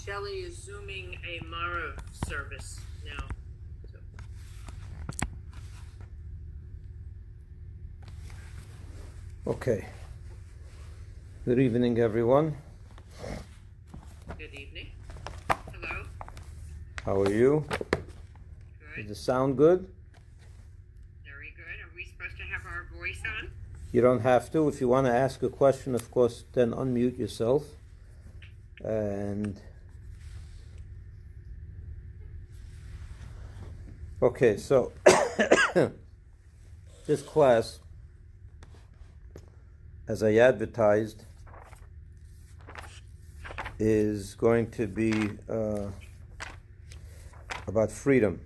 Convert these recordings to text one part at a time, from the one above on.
Shelley is zooming a Mara service now. So. Okay. Good evening, everyone. Good evening. Hello. How are you? Good. Does the sound good? Very good. Are we supposed to have our voice on? You don't have to. If you want to ask a question, of course, then unmute yourself. And okay, so this class, as I advertised, is going to be about freedom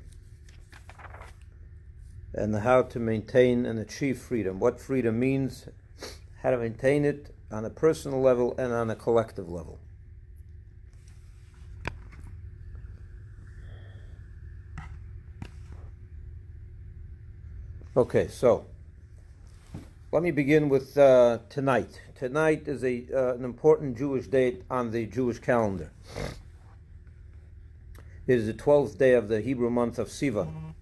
and how to maintain and achieve freedom. What freedom means, how to maintain it on a personal level and on a collective level. Okay, so let me begin with tonight. Tonight is an important Jewish date on the Jewish calendar. It is the 12th day of the Hebrew month of Sivan,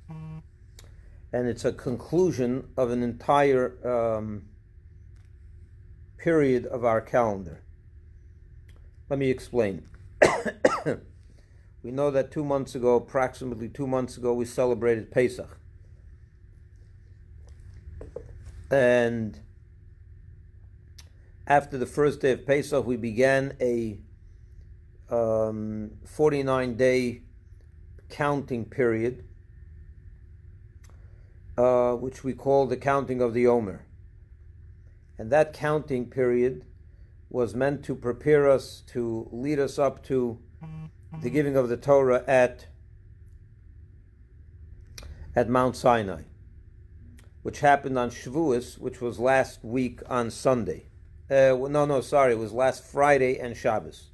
and it's a conclusion of an entire period of our calendar. Let me explain. We know that approximately 2 months ago, we celebrated Pesach. And after the first day of Pesach, we began a 49-day counting period, which we call the counting of the Omer. And that counting period was meant to prepare us, to lead us up to the giving of the Torah at Mount Sinai, which happened on Shavuos, which was last week on Sunday. It was last Friday and Shabbos.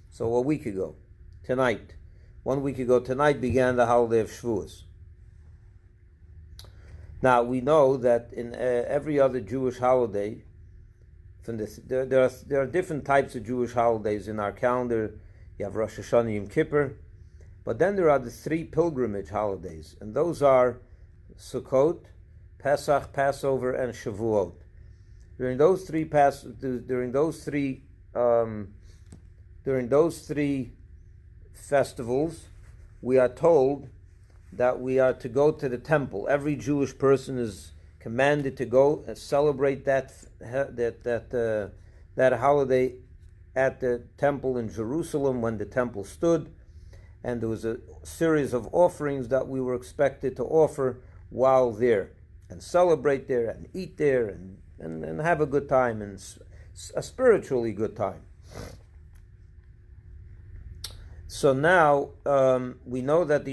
So a week ago, tonight. 1 week ago tonight began the holiday of Shavuos. Now, we know that in every other Jewish holiday, there are different types of Jewish holidays in our calendar. You have Rosh Hashanah, Yom Kippur, but then there are the 3 pilgrimage holidays, and those are Sukkot, Pesach, Passover, and Shavuot. During those three festivals, we are told that we are to go to the temple. Every Jewish person is commanded to go and celebrate that holiday at the temple in Jerusalem when the temple stood, and there was a series of offerings that we were expected to offer while there, and celebrate there, and eat there, and have a good time, and a spiritually good time. So now we know that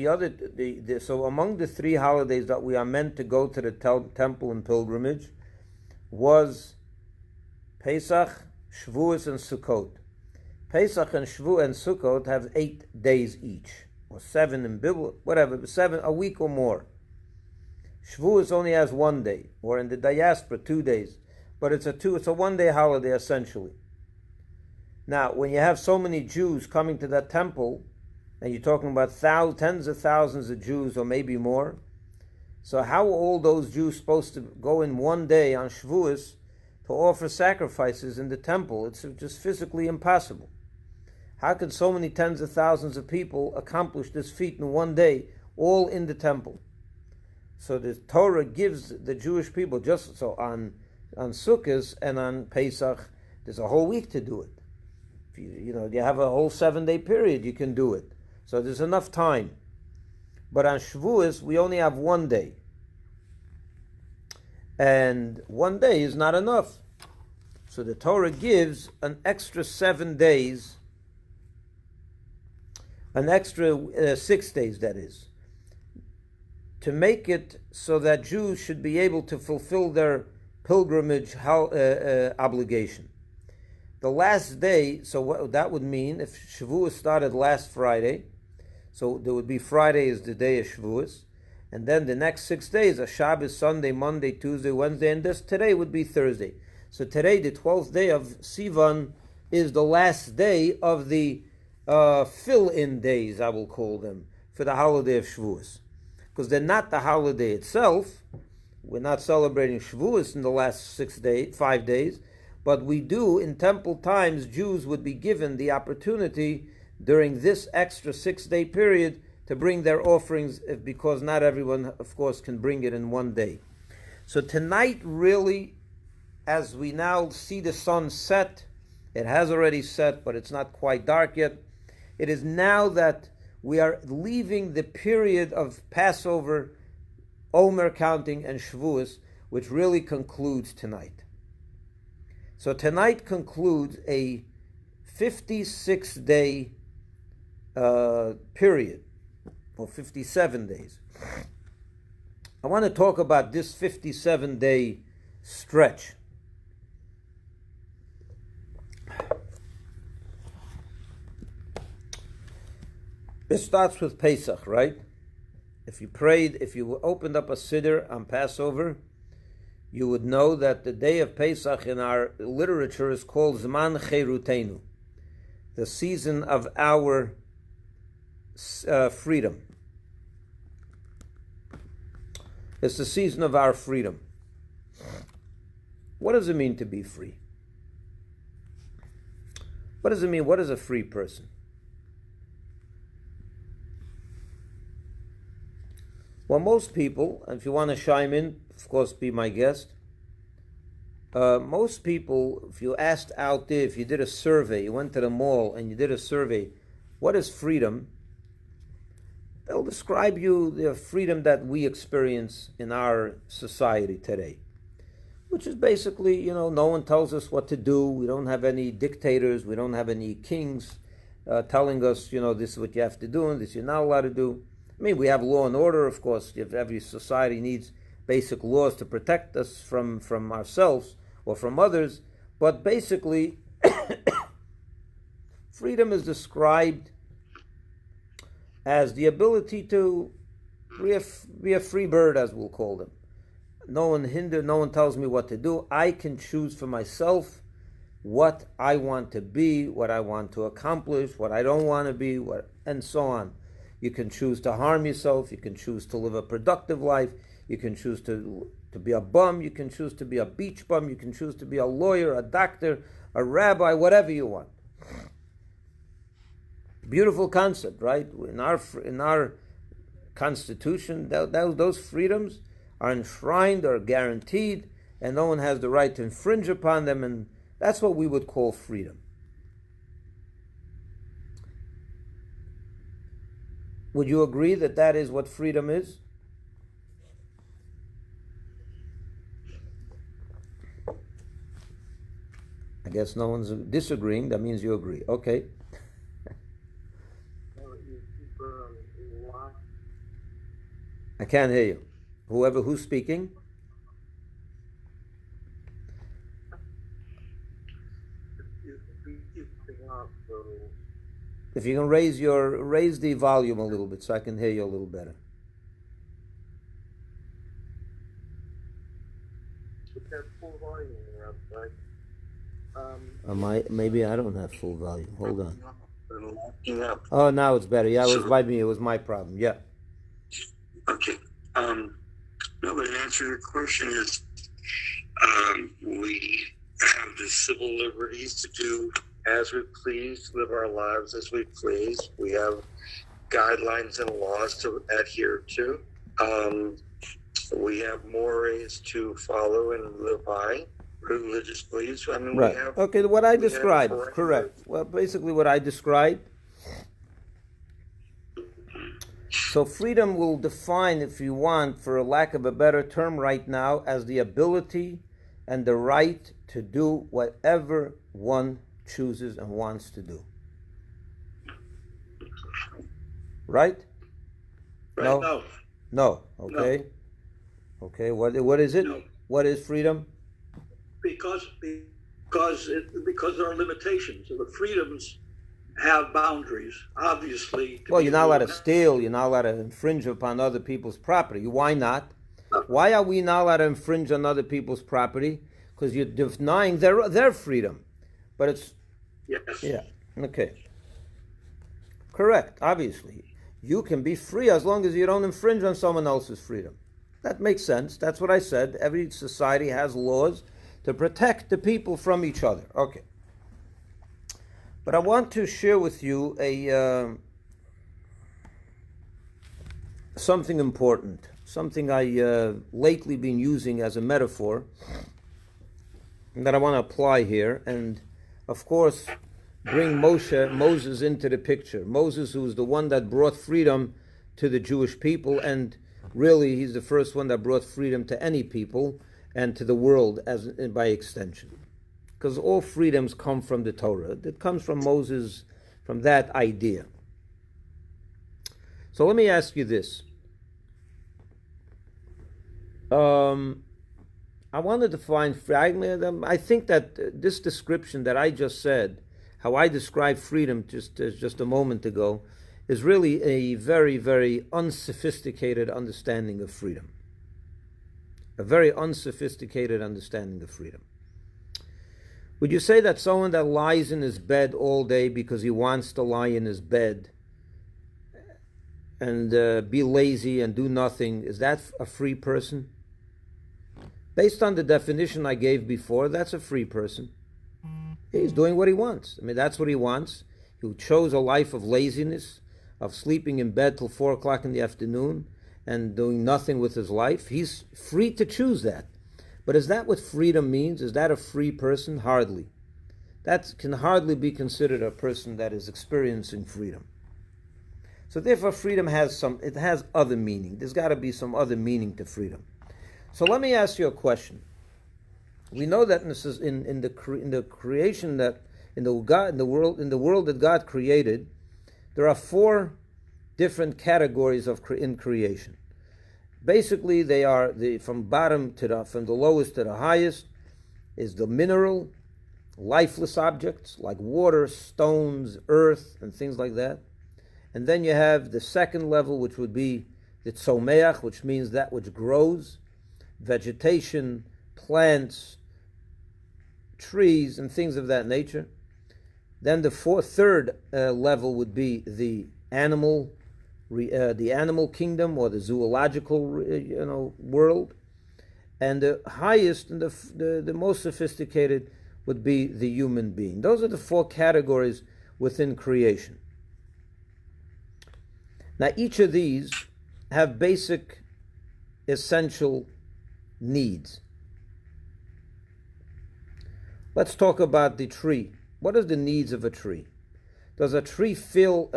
so among the 3 holidays that we are meant to go to the temple in pilgrimage was Pesach, Shavuos, and Sukkot. Pesach and Shavuot and Sukkot have 8 days each, or 7 in Bible, whatever, 7, a week or more. Shavuos only has 1 day, or in the diaspora 2 days, but it's a 1-day holiday essentially. Now, when you have so many Jews coming to that temple, and you're talking about tens of thousands of Jews, or maybe more, so how are all those Jews supposed to go in 1 day on Shavuos to offer sacrifices in the temple? It's just physically impossible. How could so many tens of thousands of people accomplish this feat in 1 day, all in the temple? So the Torah gives the Jewish people, just so on Sukkot and on Pesach, there's a whole week to do it. If you have a whole 7-day period, you can do it. So there's enough time. But on Shavuos, we only have 1 day. And 1 day is not enough. So the Torah gives an extra 7 days, an extra 6 days, that is, to make it so that Jews should be able to fulfill their pilgrimage obligation. The last day, so what that would mean, if Shavuos started last Friday, so there would be Friday is the day of Shavuos, and then the next 6 days are Shabbos, Sunday, Monday, Tuesday, Wednesday, and today would be Thursday. So today, the 12th day of Sivan, is the last day of the fill-in days, I will call them, for the holiday of Shavuos. Because they're not the holiday itself. We're not celebrating Shavuos in the last 5 days, but we do, in temple times, Jews would be given the opportunity during this extra 6-day period to bring their offerings, because not everyone, of course, can bring it in one day. So tonight, really, as we now see the sun set, it has already set, but it's not quite dark yet. It is now that we are leaving the period of Passover, Omer counting, and Shavuos, which really concludes tonight. So tonight concludes a 56-day period, or 57 days. I want to talk about this 57-day stretch. It starts with Pesach, right? If you opened up a siddur on Passover, you would know that the day of Pesach in our literature is called Zman Cherutenu, the season of our freedom. It's the season of our freedom. What does it mean to be free? What does it mean? What is a free person? Well, most people, and if you want to chime in, of course, be my guest. Most people, if you asked out there, if you did a survey, you went to the mall and you did a survey, what is freedom? They'll describe you the freedom that we experience in our society today, which is basically, no one tells us what to do. We don't have any dictators. We don't have any kings telling us, this is what you have to do and this you're not allowed to do. I mean, we have law and order, of course. Every society needs basic laws to protect us from ourselves or from others. But basically, freedom is described as the ability to be a free bird, as we'll call them. No one tells me what to do. I can choose for myself what I want to be, what I want to accomplish, what I don't want to be, and so on. You can choose to harm yourself. You can choose to live a productive life. You can choose to be a bum. You can choose to be a beach bum. You can choose to be a lawyer, a doctor, a rabbi, whatever you want. Beautiful concept, right? In our Constitution, those freedoms are enshrined or guaranteed, and no one has the right to infringe upon them, and that's what we would call freedom. Would you agree that that is what freedom is? I guess no one's disagreeing. That means you agree. Okay. I can't hear you. Who's speaking? If you can raise the volume a little bit so I can hear you a little better. Full volume, Maybe I don't have full volume. Hold on. Oh, now it's better. Yeah, it was by me. It was my problem. Yeah. Okay. No, but in answer to your question is, we have the civil liberties to do as we please, live our lives as we please. We have guidelines and laws to adhere to. We have mores to follow and live by, religious beliefs. I mean, right. Okay, what I described, correct. Well, basically what I described. So freedom will define, if you want, for a lack of a better term right now, as the ability and the right to do whatever one chooses and wants to do. Right? No. No. Okay. No. Okay. What is it? No. What is freedom? Because there are limitations. The freedoms have boundaries, obviously. Well, you're not allowed to steal. You're not allowed to infringe upon other people's property. Why not? Why are we not allowed to infringe on other people's property? Because you're denying their freedom. But it's... Yes. Yeah. Okay. Correct, obviously. You can be free as long as you don't infringe on someone else's freedom. That makes sense. That's what I said. Every society has laws to protect the people from each other. Okay. But I want to share with you something important, something I lately been using as a metaphor that I want to apply here, and of course bring Moses into the picture. Moses, who was the one that brought freedom to the Jewish people, and really he's the first one that brought freedom to any people and to the world as by extension. Because all freedoms come from the Torah. It comes from Moses, from that idea. So let me ask you this. I wanted to find, I think that this description that I just said, how I described freedom just a moment ago, is really a very, very unsophisticated understanding of freedom. A very unsophisticated understanding of freedom. Would you say that someone that lies in his bed all day because he wants to lie in his bed and be lazy and do nothing, is that a free person? Based on the definition I gave before, that's a free person. He's doing what he wants. I mean, that's what he wants. He chose a life of laziness, of sleeping in bed till 4 o'clock in the afternoon and doing nothing with his life. He's free to choose that. But is that what freedom means? Is that a free person? Hardly. That can hardly be considered a person that is experiencing freedom. So therefore, freedom has other meaning. There's got to be some other meaning to freedom. So let me ask you a question. We know that in the creation that in the world that God created, there are 4 different categories in creation. Basically, they are from the lowest to the highest is the mineral, lifeless objects like water, stones, earth, and things like that. And then you have the second level, which would be the tzomeach, which means that which grows, vegetation, plants, trees, and things of that nature. Then the third level would be the animal kingdom or the zoological world, and the highest and the most sophisticated would be the human being. Those are the 4 categories within creation. Now each of these have basic essential needs. Let's talk about the tree. What are the needs of a tree? Does a tree feel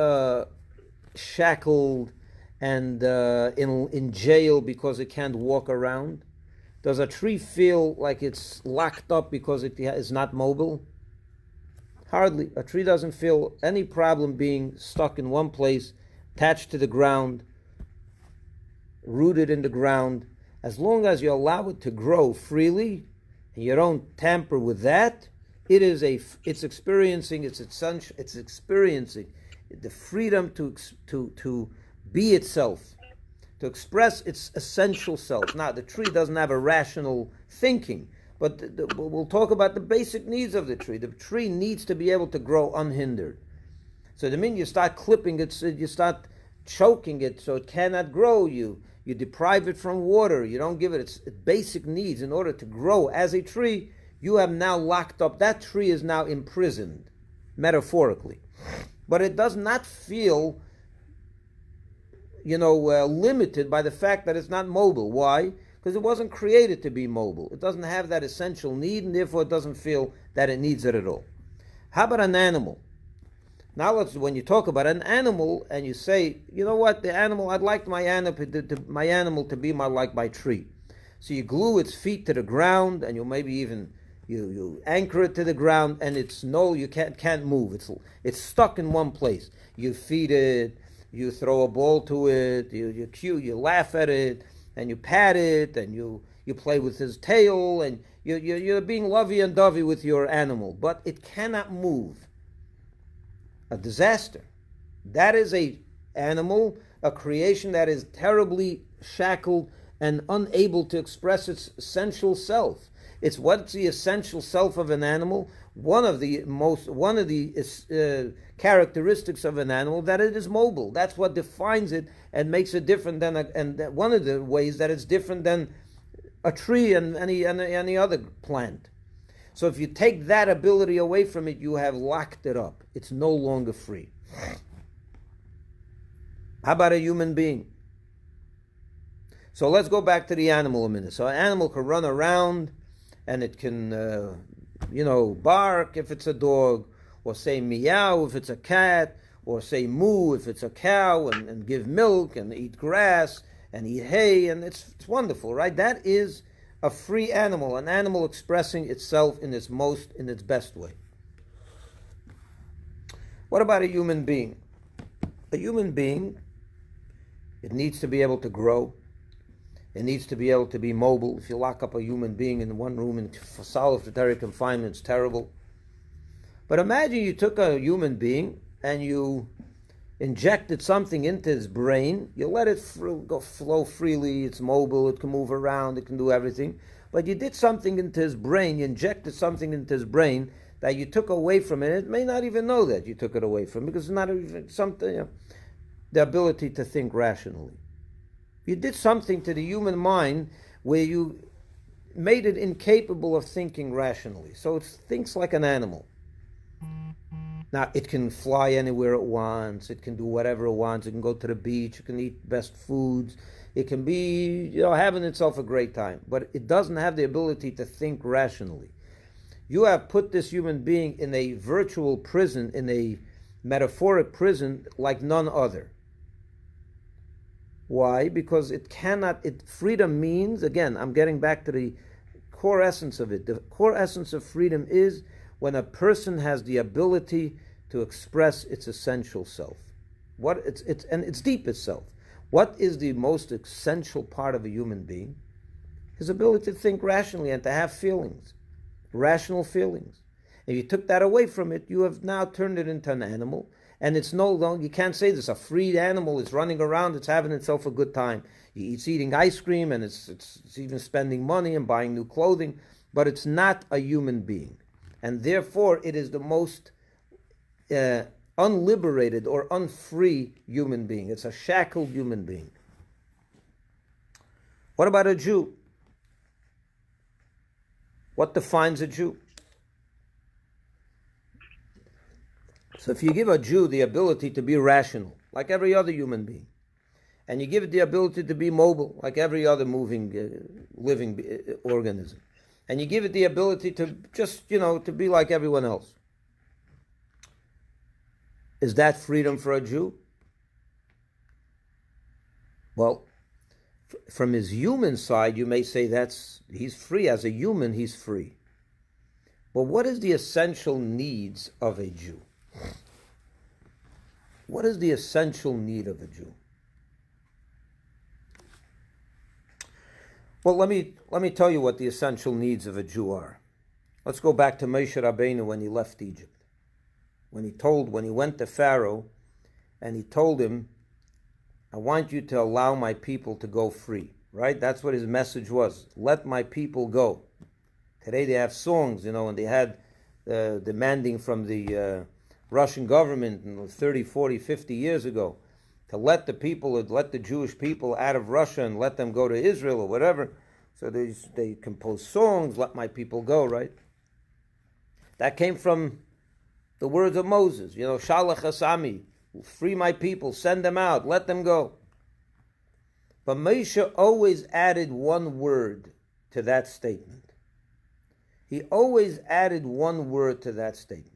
shackled and in jail because it can't walk around? Does a tree feel like it's locked up because it is not mobile? Hardly. A tree doesn't feel any problem being stuck in one place, attached to the ground, rooted in the ground. As long as you allow it to grow freely and you don't tamper with that, it's experiencing the freedom to be itself, to express its essential self. Now, the tree doesn't have a rational thinking, but we'll talk about the basic needs of the tree. The tree needs to be able to grow unhindered. So the minute you start clipping it, so you start choking it so it cannot grow, you deprive it from water, you don't give it its basic needs in order to grow as a tree, you have now locked up. That tree is now imprisoned, metaphorically. But it does not feel, limited by the fact that it's not mobile. Why? Because it wasn't created to be mobile. It doesn't have that essential need, and therefore it doesn't feel that it needs it at all. How about an animal? Now, when you talk about an animal and you say, you know what, the animal, I'd like my animal to be like my tree. So you glue its feet to the ground, and you maybe even you anchor it to the ground, and you can't move. It's stuck in one place. You feed it, you throw a ball to it, you laugh at it, and you pat it, and you play with his tail, and you're being lovey and dovey with your animal, but it cannot move. A disaster. That is a animal, a creation that is terribly shackled and unable to express its essential self. It's what's the essential self of an animal. One of the characteristics of an animal, that it is mobile. That's what defines it and makes it different than one of the ways that it's different than a tree and any other plant. So if you take that ability away from it, you have locked it up. It's no longer free. How about a human being? So let's go back to the animal a minute. So an animal can run around, and it can, bark if it's a dog, or say meow if it's a cat, or say moo if it's a cow, and give milk, and eat grass, and eat hay, and it's wonderful, right? That is a free animal, an animal expressing itself in its best way. What about a human being? A human being, it needs to be able to grow. It needs to be able to be mobile. If you lock up a human being in one room in solitary confinement, it's terrible. But imagine you took a human being and you injected something into his brain. You let it flow freely. It's mobile. It can move around. It can do everything. But you did something into his brain. You injected something into his brain that you took away from it. It may not even know that you took it away from it, because it's not even something, the ability to think rationally. You did something to the human mind where you made it incapable of thinking rationally. So it thinks like an animal. Now, it can fly anywhere it wants. It can do whatever it wants. It can go to the beach. It can eat best foods. It can be, having itself a great time. But it doesn't have the ability to think rationally. You have put this human being in a virtual prison, in a metaphoric prison like none other. Why? Because it cannot, freedom means, again, I'm getting back to the core essence of it. The core essence of freedom is when a person has the ability to express its essential self. And its deepest self. What is the most essential part of a human being? His ability to think rationally and to have feelings. Rational feelings. If you took that away from it, you have now turned it into an animal. And it's no longer, you can't say this, a free animal, it's running around, it's having itself a good time. It's eating ice cream, and it's even spending money and buying new clothing, but it's not a human being. And therefore, it is the most unliberated or unfree human being. It's a shackled human being. What about a Jew? What defines a Jew? So if you give a Jew the ability to be rational, like every other human being, and you give it the ability to be mobile, like every other moving, living organism, and you give it the ability to just, to be like everyone else, is that freedom for a Jew? Well, from his human side, you may say he's free. As a human, he's free. But what is the essential needs of a Jew? What is the essential need of a Jew? Well, let me tell you what the essential needs of a Jew are. Let's go back to Moshe Rabbeinu when he left Egypt. When he went to Pharaoh, and he told him, I want you to allow my people to go free. Right? That's what his message was. Let my people go. Today they have songs, and they had demanding from the Russian government 30, 40, 50 years ago to let the Jewish people out of Russia and let them go to Israel or whatever. So they composed songs, let my people go, right? That came from the words of Moses, Shalach Asami, free my people, send them out, let them go. But Moshe always added one word to that statement. He always added one word to that statement.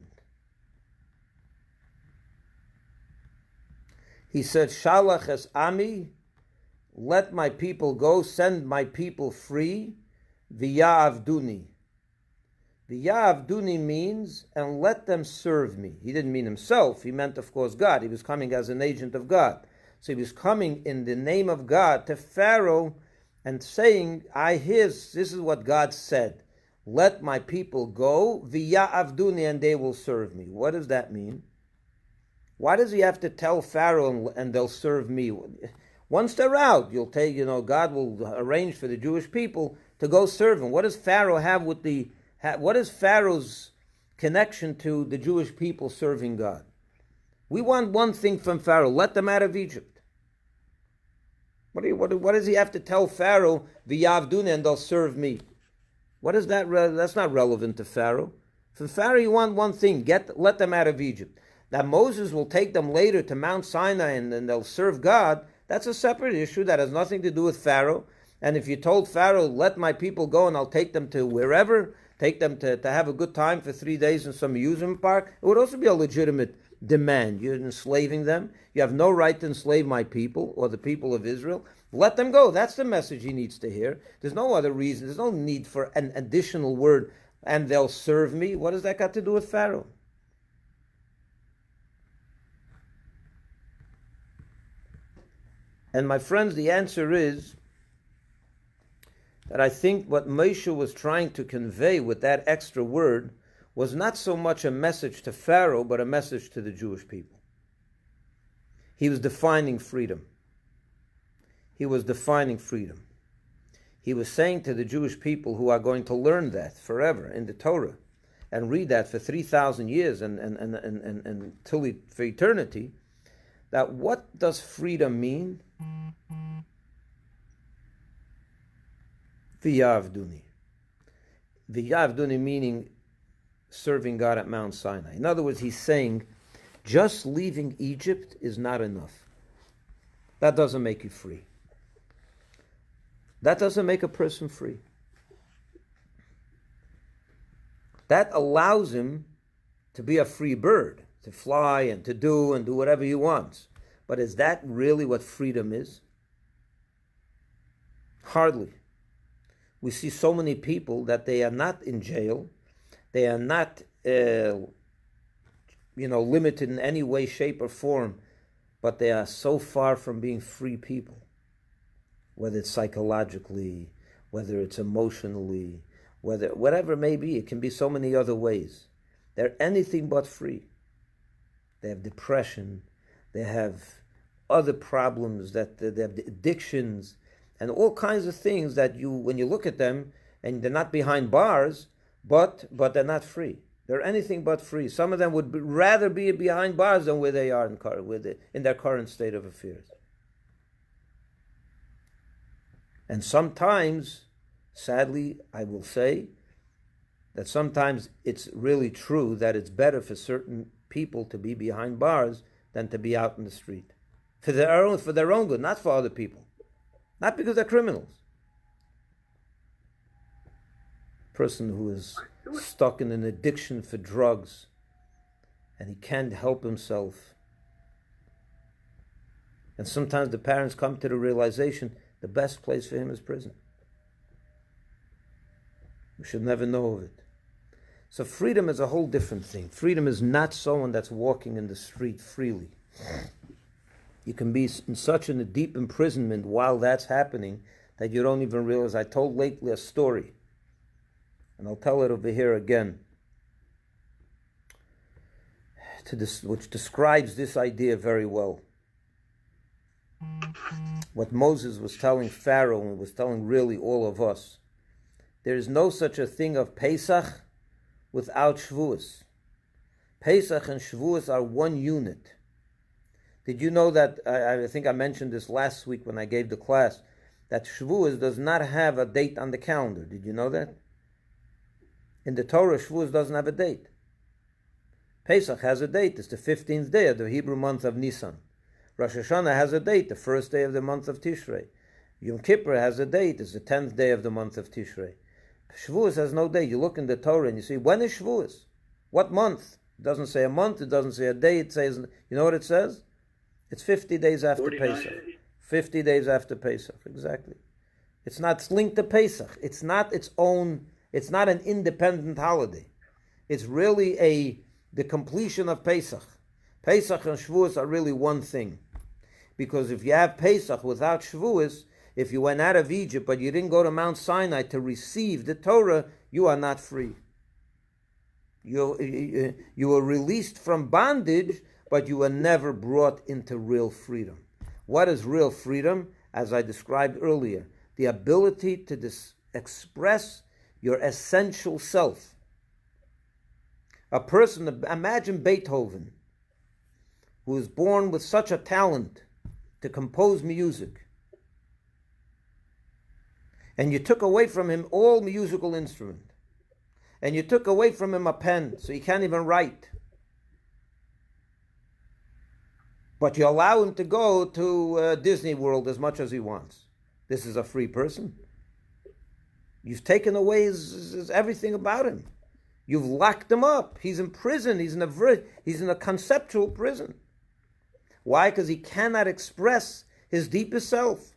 He said, Shalach es ami, let my people go, send my people free, v'ya'avduni. V'ya'avduni means, and let them serve me. He didn't mean himself, he meant, of course, God. He was coming as an agent of God. So he was coming in the name of God to Pharaoh and saying, this is what God said. Let my people go, v'ya'avduni, and they will serve me. What does that mean? Why does he have to tell Pharaoh and they'll serve me? Once they're out, you'll take, God will arrange for the Jewish people to go serve him. What does Pharaoh have with what is Pharaoh's connection to the Jewish people serving God? We want one thing from Pharaoh: let them out of Egypt. What does he have to tell Pharaoh, v'yavduna, and they'll serve me? What is that? That's not relevant to Pharaoh. From Pharaoh, you want one thing: let them out of Egypt. That Moses will take them later to Mount Sinai and they'll serve God, that's a separate issue that has nothing to do with Pharaoh. And if you told Pharaoh, let my people go and I'll take them to wherever, take them to have a good time for 3 days in some amusement park, it would also be a legitimate demand. You're enslaving them. You have no right to enslave my people or the people of Israel. Let them go. That's the message he needs to hear. There's no other reason. There's no need for an additional word, and they'll serve me. What has that got to do with Pharaoh? And my friends, the answer is that I think what Moshe was trying to convey with that extra word was not so much a message to Pharaoh, but a message to the Jewish people. He was defining freedom. He was defining freedom. He was saying to the Jewish people who are going to learn that forever in the Torah and read that for 3,000 years and for eternity, that what does freedom mean? V'yavduni. V'yavduni meaning serving God at Mount Sinai. In other words, he's saying just leaving Egypt is not enough. That doesn't make you free. That doesn't make a person free. That allows him to be a free bird, to fly and to do whatever he wants. But is that really what freedom is? Hardly. We see so many people that they are not in jail. They are not, limited in any way, shape, or form. But they are so far from being free people. Whether it's psychologically, whether it's emotionally, whatever it may be. It can be so many other ways. They're anything but free. They have depression. They have other problems. They have addictions. And all kinds of things that when you look at them, and they're not behind bars, but they're not free. They're anything but free. Some of them would rather be behind bars than where they are in their current state of affairs. And sometimes, sadly, I will say, that sometimes it's really true that it's better for certain people to be behind bars than to be out in the street. For their own good, not for other people. Not because they're criminals. Person who is stuck in an addiction for drugs and he can't help himself. And sometimes the parents come to the realization the best place for him is prison. We should never know of it. So freedom is a whole different thing. Freedom is not someone that's walking in the street freely. You can be in such a deep imprisonment while that's happening that you don't even realize. I told lately a story, and I'll tell it over here again, which describes this idea very well. What Moses was telling Pharaoh and was telling really all of us. There is no such a thing of Pesach without Shavuos. Pesach and Shavuos are one unit. Did you know that, I think I mentioned this last week when I gave the class, that Shavuos does not have a date on the calendar. Did you know that? In the Torah, Shavuos doesn't have a date. Pesach has a date. It's the 15th day of the Hebrew month of Nisan. Rosh Hashanah has a date, the first day of the month of Tishrei. Yom Kippur has a date, it's the 10th day of the month of Tishrei. Shavuos has no date. You look in the Torah and you see, when is Shavuos? What month? It doesn't say a month, it doesn't say a day, it says, you know what it says? It's 50 days after 49. Pesach. 50 days after Pesach, exactly. It's not linked to Pesach. It's not its own, it's not an independent holiday. It's really the completion of Pesach. Pesach and Shavuos are really one thing. Because if you have Pesach without Shavuos, if you went out of Egypt but you didn't go to Mount Sinai to receive the Torah, you are not free. You were released from bondage, but you were never brought into real freedom. What is real freedom? As I described earlier, the ability to express your essential self. A person, imagine Beethoven, who was born with such a talent to compose music, and you took away from him all musical instrument, and you took away from him a pen, so he can't even write. But you allow him to go to Disney World as much as he wants. This is a free person. You've taken away his everything about him. You've locked him up. He's in prison. He's in a conceptual prison. Why? Because he cannot express his deepest self.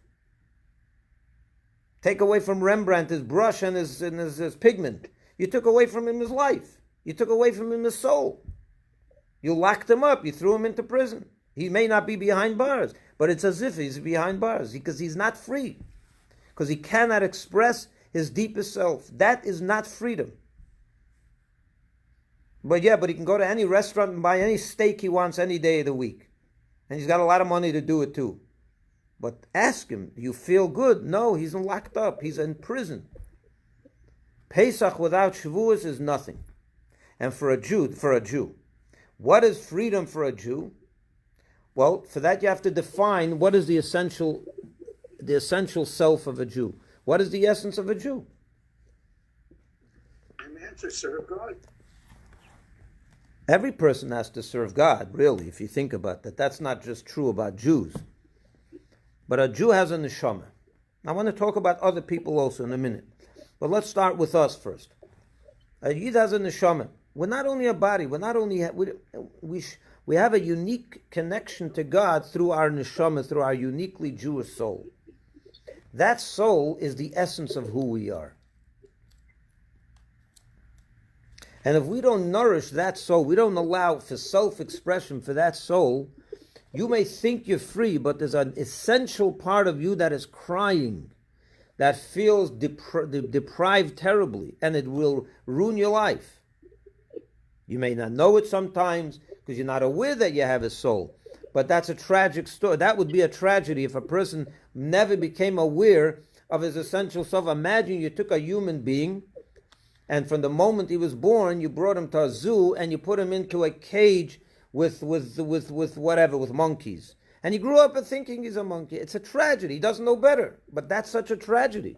Take away from Rembrandt his brush and his pigment. You took away from him his life. You took away from him his soul. You locked him up. You threw him into prison. He may not be behind bars, but it's as if he's behind bars because he's not free. Because he cannot express his deepest self. That is not freedom. But he can go to any restaurant and buy any steak he wants any day of the week. And he's got a lot of money to do it too. But ask him, do you feel good? No, he's locked up. He's in prison. Pesach without Shavuos is nothing. And for a Jew, what is freedom for a Jew? Well, for that you have to define what is the essential self of a Jew. What is the essence of a Jew? A man to serve God. Every person has to serve God, really, if you think about that. That's not just true about Jews. But a Jew has a neshama. I want to talk about other people also in a minute. But let's start with us first. A Yid has a neshama. We're not only a body. We have a unique connection to God through our neshama, through our uniquely Jewish soul. That soul is the essence of who we are. And if we don't nourish that soul, we don't allow for self-expression for that soul, you may think you're free, but there's an essential part of you that is crying, that feels deprived terribly, and it will ruin your life. You may not know it sometimes because you're not aware that you have a soul, but that's a tragic story. That would be a tragedy if a person never became aware of his essential self. Imagine you took a human being, and from the moment he was born, you brought him to a zoo and you put him into a cage with monkeys. And he grew up thinking he's a monkey. It's a tragedy. He doesn't know better. But that's such a tragedy.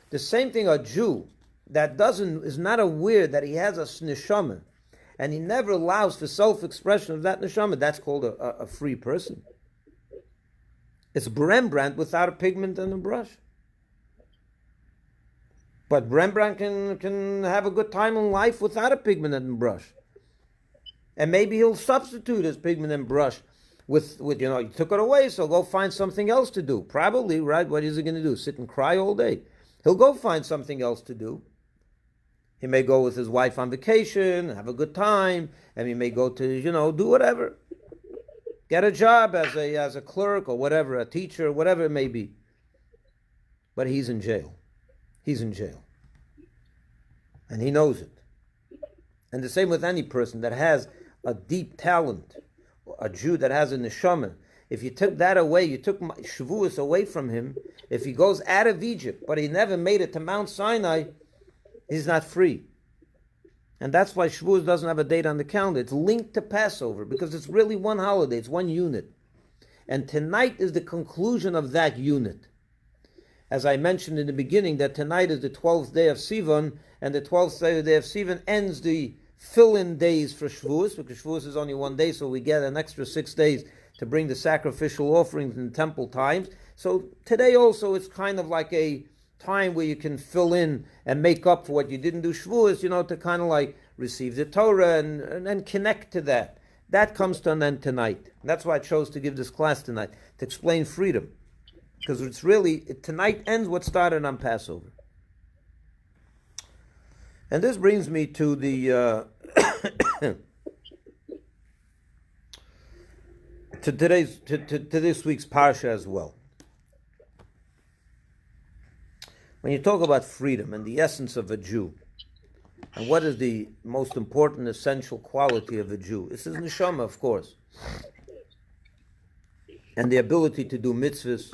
The same thing, a Jew that is not aware that he has a neshama, and he never allows for self-expression of that neshama, that's called a free person. It's Rembrandt without a pigment and a brush. But Rembrandt can have a good time in life without a pigment and brush. And maybe he'll substitute his pigment and brush with you took it away, so go find something else to do. Probably, right? What is he going to do? Sit and cry all day? He'll go find something else to do. He may go with his wife on vacation, have a good time, and he may go to, do whatever. Get a job as a clerk or whatever, a teacher, whatever it may be. But he's in jail. He's in jail. And he knows it. And the same with any person that has a deep talent, a Jew that has a neshama. If you took that away, you took Shavuos away from him, if he goes out of Egypt, but he never made it to Mount Sinai, he's not free. And that's why Shavuos doesn't have a date on the calendar. It's linked to Passover, because it's really one holiday, it's one unit. And tonight is the conclusion of that unit. As I mentioned in the beginning, that tonight is the 12th day of Sivan, and the 12th day of Sivan ends the fill-in days for Shavuos, because Shavuos is only one day, so we get an extra 6 days to bring the sacrificial offerings in temple times. So today also is kind of like a time where you can fill in and make up for what you didn't do Shavuos, to kind of like receive the Torah and connect to that. That comes to an end tonight. That's why I chose to give this class tonight, to explain freedom. Because it's really, tonight ends what started on Passover. And this brings me to the to this week's parsha as well. When you talk about freedom and the essence of a Jew, and what is the most important, essential quality of a Jew, this is neshama, of course, and the ability to do mitzvahs,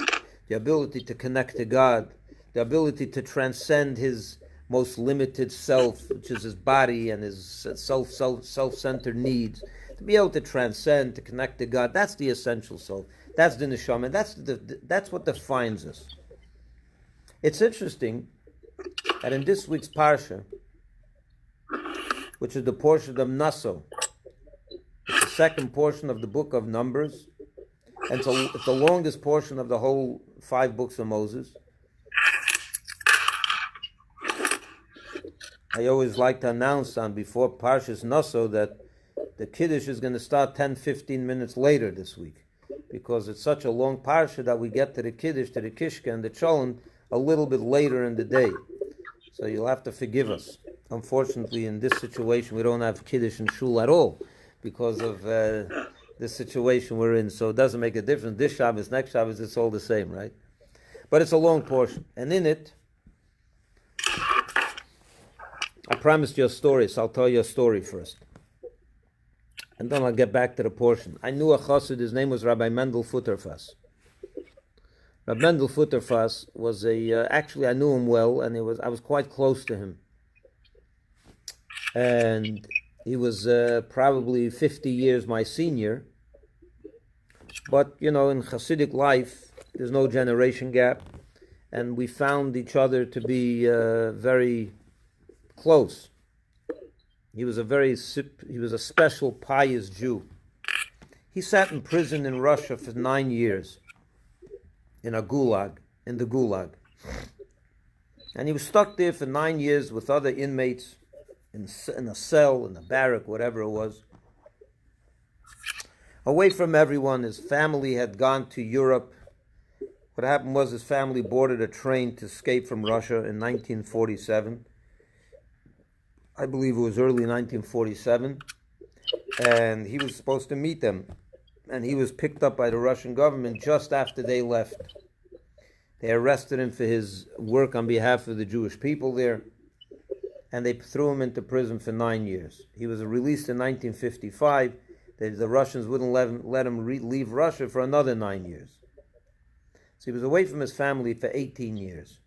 the ability to connect to God, the ability to transcend his most limited self, which is his body and his self-centered needs, to be able to transcend, to connect to God. That's the essential soul. That's the neshama. That's what defines us. It's interesting that in this week's parsha, which is the portion of Naso, it's the second portion of the book of Numbers, and it's the longest portion of the whole 5 books of Moses. I always like to announce before Parshas Naso that the Kiddush is going to start 10-15 minutes later this week, because it's such a long parsha that we get to the Kiddush, to the Kishka, and the Cholent a little bit later in the day. So you'll have to forgive us. Unfortunately, in this situation, we don't have Kiddush and Shul at all because of the situation we're in. So it doesn't make a difference. This Shabbos, next Shabbos, it's all the same, right? But it's a long portion. And in it, I promised you a story, so I'll tell you a story first. And then I'll get back to the portion. I knew a chassid, his name was Rabbi Mendel Futterfass. Rabbi Mendel Futterfass was actually I knew him well, and I was quite close to him. And he was probably 50 years my senior. But, in Hasidic life, there's no generation gap. And we found each other to be very close. He was a special pious Jew. He sat in prison in Russia for 9 years, in the Gulag. And he was stuck there for 9 years with other inmates in a cell, in a barrack, whatever it was. Away from everyone. His family had gone to Europe. What happened was his family boarded a train to escape from Russia in 1947. I believe it was early 1947, and he was supposed to meet them, and he was picked up by the Russian government just after they left. They arrested him for his work on behalf of the Jewish people there, and they threw him into prison for 9 years. He was released in 1955. The Russians wouldn't let him leave Russia for another 9 years. So he was away from his family for 18 years.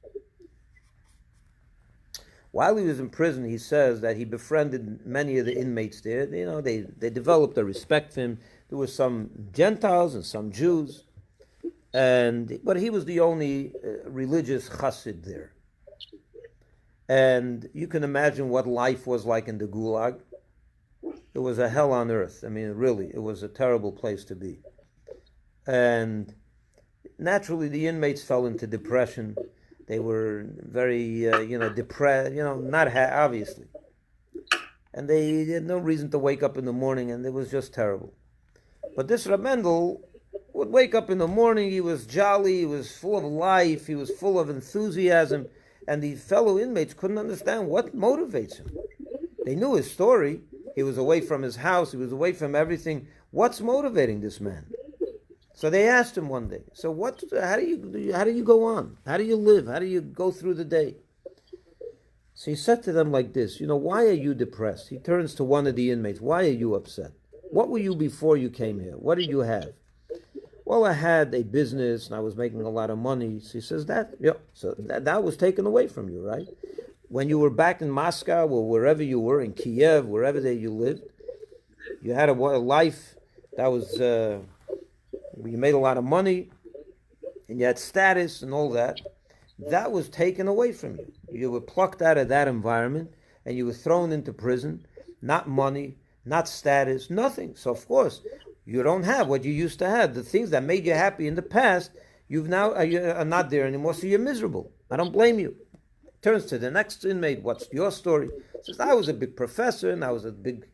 While he was in prison, he says that he befriended many of the inmates there. They developed a respect for him. There were some Gentiles and some Jews, but he was the only religious chassid there. And you can imagine what life was like in the Gulag. It was a hell on earth. I mean, really, it was a terrible place to be. And naturally, the inmates fell into depression. They were very, depressed, obviously. And they had no reason to wake up in the morning, and it was just terrible. But this Reb Mendel would wake up in the morning, he was jolly, he was full of life, he was full of enthusiasm, and the fellow inmates couldn't understand what motivates him. They knew his story. He was away from his house, he was away from everything. What's motivating this man? So they asked him one day, so how do you go on? How do you live? How do you go through the day? So he said to them like this, why are you depressed? He turns to one of the inmates, why are you upset? What were you before you came here? What did you have? Well, I had a business and I was making a lot of money. So he says so that was taken away from you, right? When you were back in Moscow or wherever you were, in Kiev, wherever you lived, you had a life that was... you made a lot of money, and you had status and all that. That was taken away from you. You were plucked out of that environment, and you were thrown into prison. Not money, not status, nothing. So, of course, you don't have what you used to have. The things that made you happy in the past, you are not there anymore, so you're miserable. I don't blame you. Turns to the next inmate, what's your story? Says, I was a big professor, and I was a big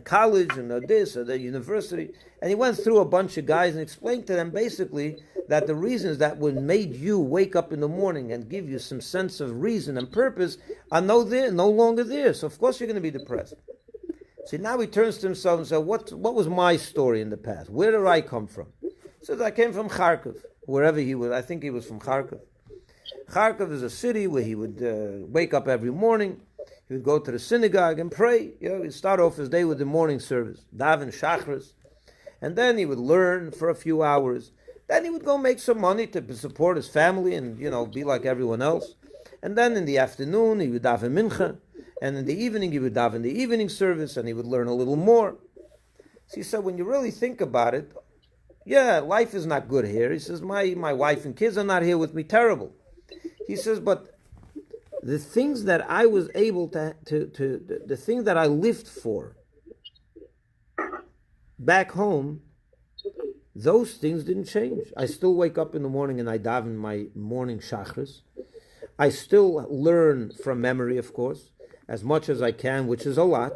college and this or the university, and he went through a bunch of guys and explained to them basically that the reasons that would made you wake up in the morning and give you some sense of reason and purpose are no longer there. So of course you're going to be depressed. See, now he turns to himself and says, what was my story in the past? Where did I come from? He says, I came from Kharkiv, wherever he was. I think he was from Kharkiv. Kharkiv is a city where he would wake up every morning. He would go to the synagogue and pray. He'd start off his day with the morning service, daven shachris, and then he would learn for a few hours. Then he would go make some money to support his family and, be like everyone else. And then in the afternoon, he would daven mincha. And in the evening, he would daven the evening service, and he would learn a little more. So he said, when you really think about it, yeah, life is not good here. He says, my wife and kids are not here with me, terrible. He says, but the things that I was able to the thing that I lived for back home, those things didn't change. I still wake up in the morning and I daven my morning shachris. I still learn from memory, of course, as much as I can, which is a lot.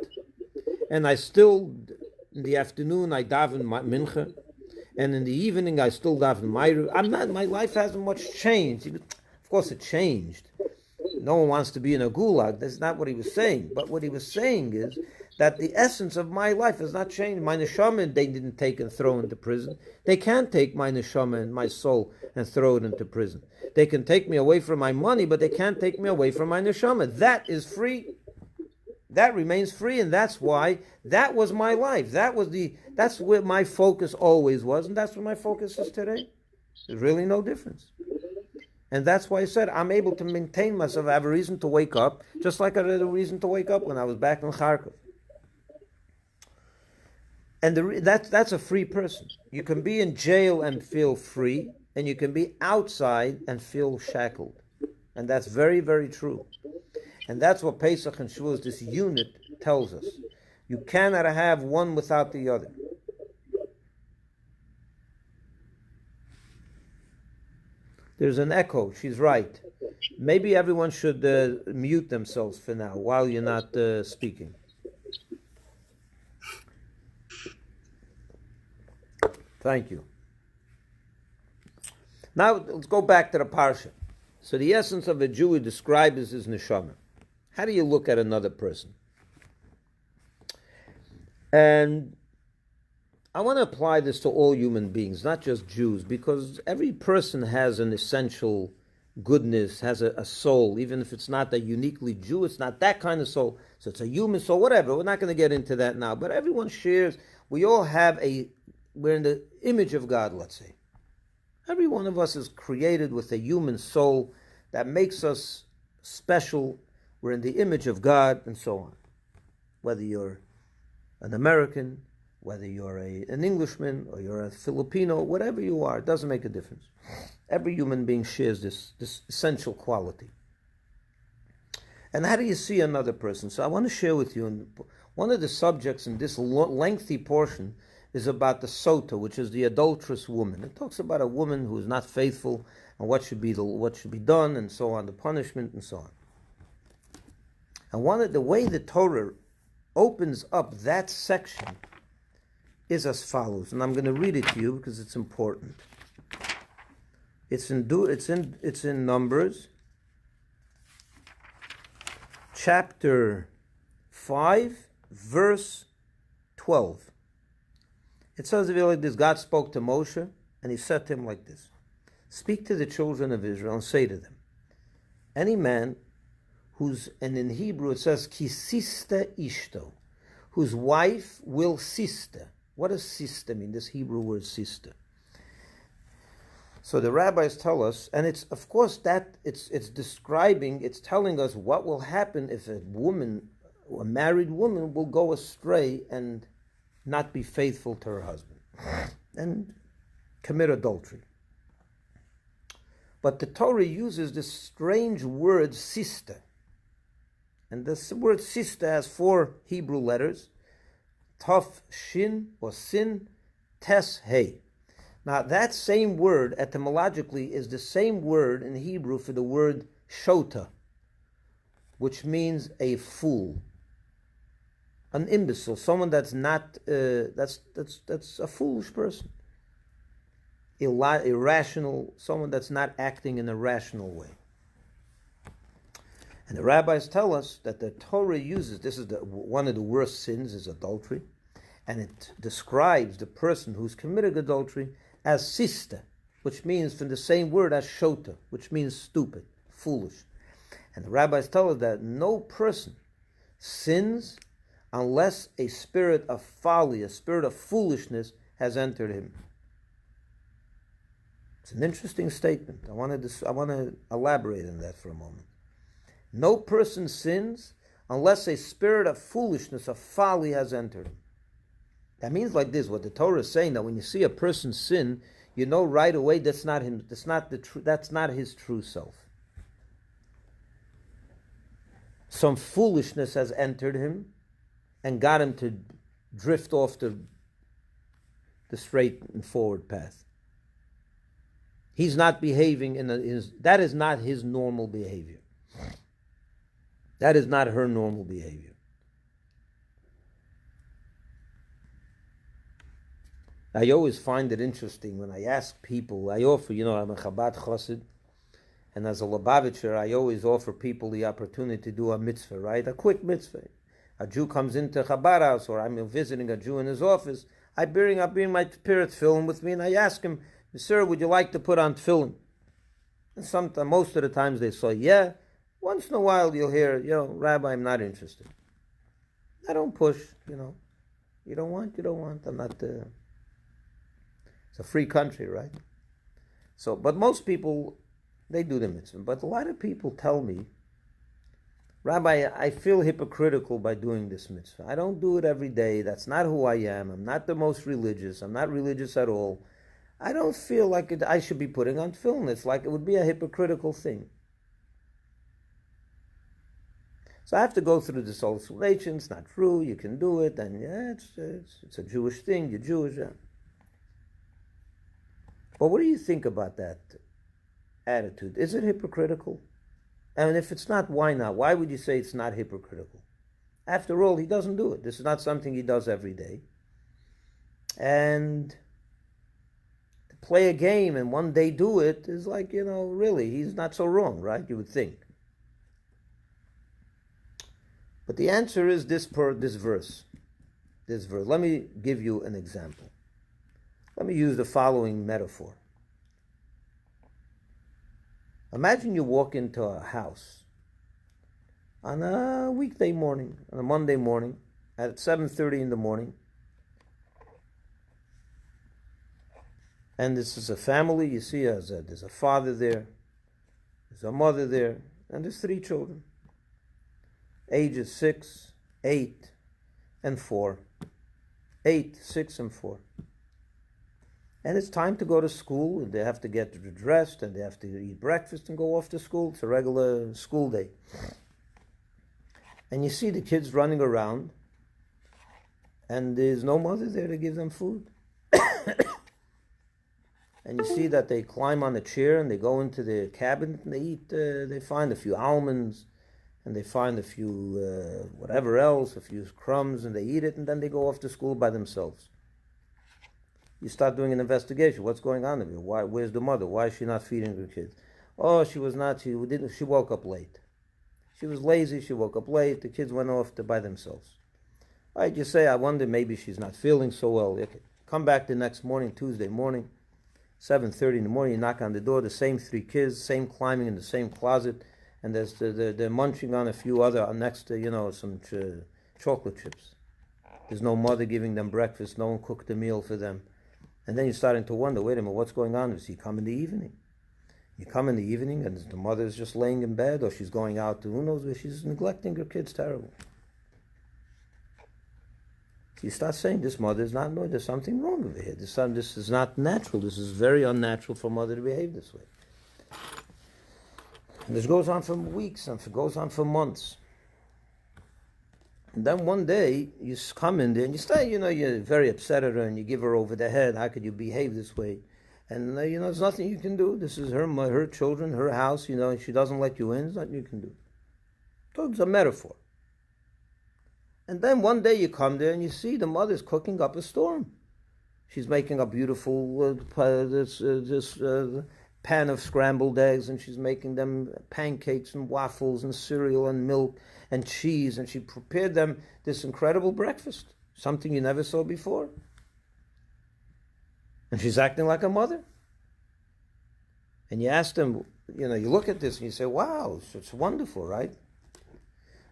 And I still, in the afternoon, I daven mincha. And in the evening, I still daven ma'ariv. My life hasn't much changed. Of course, it changed. No one wants to be in a gulag. That's not what he was saying. But what he was saying is that the essence of my life has not changed. My neshama, they didn't take and throw into prison. They can't take my neshama and my soul and throw it into prison. They can take me away from my money, but they can't take me away from my neshama. That is free. That remains free, and that's why that was my life. That's where my focus always was, and that's where my focus is today. There's really no difference. And that's why I said I'm able to maintain myself. I have a reason to wake up, just like I had a reason to wake up when I was back in Kharkov. And that's a free person. You can be in jail and feel free, and you can be outside and feel shackled. And that's very, very true. And that's what Pesach and Shavuos, this unit, tells us. You cannot have one without the other. There's an echo. She's right. Maybe everyone should mute themselves for now while you're not speaking. Thank you. Now let's go back to the parsha. So the essence of a Jew he described is his neshama. How do you look at another person? And I want to apply this to all human beings, not just Jews, because every person has an essential goodness, has a soul, even if it's not a uniquely Jew, it's not that kind of soul, so it's a human soul, whatever. We're not going to get into that now, but everyone shares, we all have we're in the image of God, let's say. Every one of us is created with a human soul that makes us special. We're in the image of God, and so on. Whether you're an American, whether you're an Englishman, or you're a Filipino, whatever you are, it doesn't make a difference. Every human being shares this essential quality. And how do you see another person? So I want to share with you, and one of the subjects in this lengthy portion is about the sota, which is the adulterous woman. It talks about a woman who is not faithful, and what should be done, and so on, the punishment, and so on. And the way the Torah opens up that section is as follows, and I'm going to read it to you because it's important. It's in Numbers, chapter 5, verse 12. It says like this: God spoke to Moshe, and he said to him like this: speak to the children of Israel and say to them, any man and in Hebrew it says kisista ishto, whose wife will sister. What does sister mean? This Hebrew word sister. So the rabbis tell us, and it's of course that it's telling us what will happen if a married woman will go astray and not be faithful to her husband and commit adultery. But the Torah uses this strange word sister. And this word sister has 4 Hebrew letters: Taf, Shin, or Sin, Tes, Hey. Now that same word, etymologically, is the same word in Hebrew for the word shota, which means a fool, an imbecile, someone that's not, that's a foolish person, irrational, someone that's not acting in a rational way. And the rabbis tell us that the Torah uses, this is one of the worst sins is adultery, and it describes the person who's committed adultery as sister, which means from the same word as shota, which means stupid, foolish. And the rabbis tell us that no person sins unless a spirit of folly, a spirit of foolishness has entered him. It's an interesting statement. I want to elaborate on that for a moment. No person sins unless a spirit of foolishness, of folly has entered him. That means like this, what the Torah is saying, that when you see a person sin, you know right away that's not him, that's not his true self. Some foolishness has entered him and got him to drift off the straight and forward path. He's not behaving that is not his normal behavior. That is not her normal behavior. I always find it interesting when I ask people, I'm a Chabad chassid, and as a Lubavitcher, I always offer people the opportunity to do a mitzvah, right? A quick mitzvah. A Jew comes into Chabad house, or I'm visiting a Jew in his office, I bring my spirit tefillin with me, and I ask him, sir, would you like to put on tefillin? And most of the times they say, yeah. Once in a while you'll hear, Rabbi, I'm not interested. I don't push, You don't want, I'm not, it's a free country, right? So, but most people, they do the mitzvah. But a lot of people tell me, Rabbi, I feel hypocritical by doing this mitzvah. I don't do it every day. That's not who I am. I'm not the most religious. I'm not religious at all. I don't feel like I should be putting on tefillin. It's like it would be a hypocritical thing. So I have to go through this whole explanation. It's not true. You can do it. And it's a Jewish thing. You're Jewish. Yeah. But what do you think about that attitude? Is it hypocritical? And if it's not, why not? Why would you say it's not hypocritical? After all, he doesn't do it. This is not something he does every day. And to play a game and one day do it is like, really, he's not so wrong, right? You would think. But the answer is this verse. Let me give you an example. Let me use the following metaphor. Imagine you walk into a house on a weekday morning, on a Monday morning, at 7:30 in the morning. And this is a family. You see, there's a father there, there's a mother there, and there's 3 children. Ages 6, 8, and 4. 8, 6, and 4. And it's time to go to school, and they have to get dressed, and they have to eat breakfast and go off to school. It's a regular school day. And you see the kids running around, and there's no mother there to give them food. And you see that they climb on a chair, and they go into the cabinet, and they eat, they find a few almonds, and they find a few whatever else, a few crumbs, and they eat it, and then they go off to school by themselves. You start doing an investigation. What's going on there? Where's the mother? Why is she not feeding her kids? Oh, she woke up late. She was lazy, she woke up late, the kids went off by themselves. All right, you say, I wonder, maybe she's not feeling so well. Okay. Come back the next morning, Tuesday morning, 7:30 in the morning, you knock on the door, the same 3 kids, same climbing in the same closet, and they're munching on a few other, next to, some chocolate chips. There's no mother giving them breakfast, no one cooked a meal for them. And then you're starting to wonder, wait a minute, what's going on? Does he come in the evening? You come in the evening and the mother's just laying in bed, or she's going out to who knows where, she's neglecting her kids terrible. So you start saying, this mother is not, no, there's something wrong over here. This is not natural. This is very unnatural for a mother to behave this way. And this goes on for weeks, and it goes on for months. And then one day, you come in there, and you start, you're very upset at her, and you give her over the head. How could you behave this way? And, there's nothing you can do. This is her children, her house, she doesn't let you in. There's nothing you can do. So it's a metaphor. And then one day you come there, and you see the mother's cooking up a storm. She's making a beautiful pan of scrambled eggs, and she's making them pancakes and waffles and cereal and milk and cheese, and she prepared them this incredible breakfast, something you never saw before. And she's acting like a mother. And you ask them, you look at this and you say, wow, it's wonderful, right?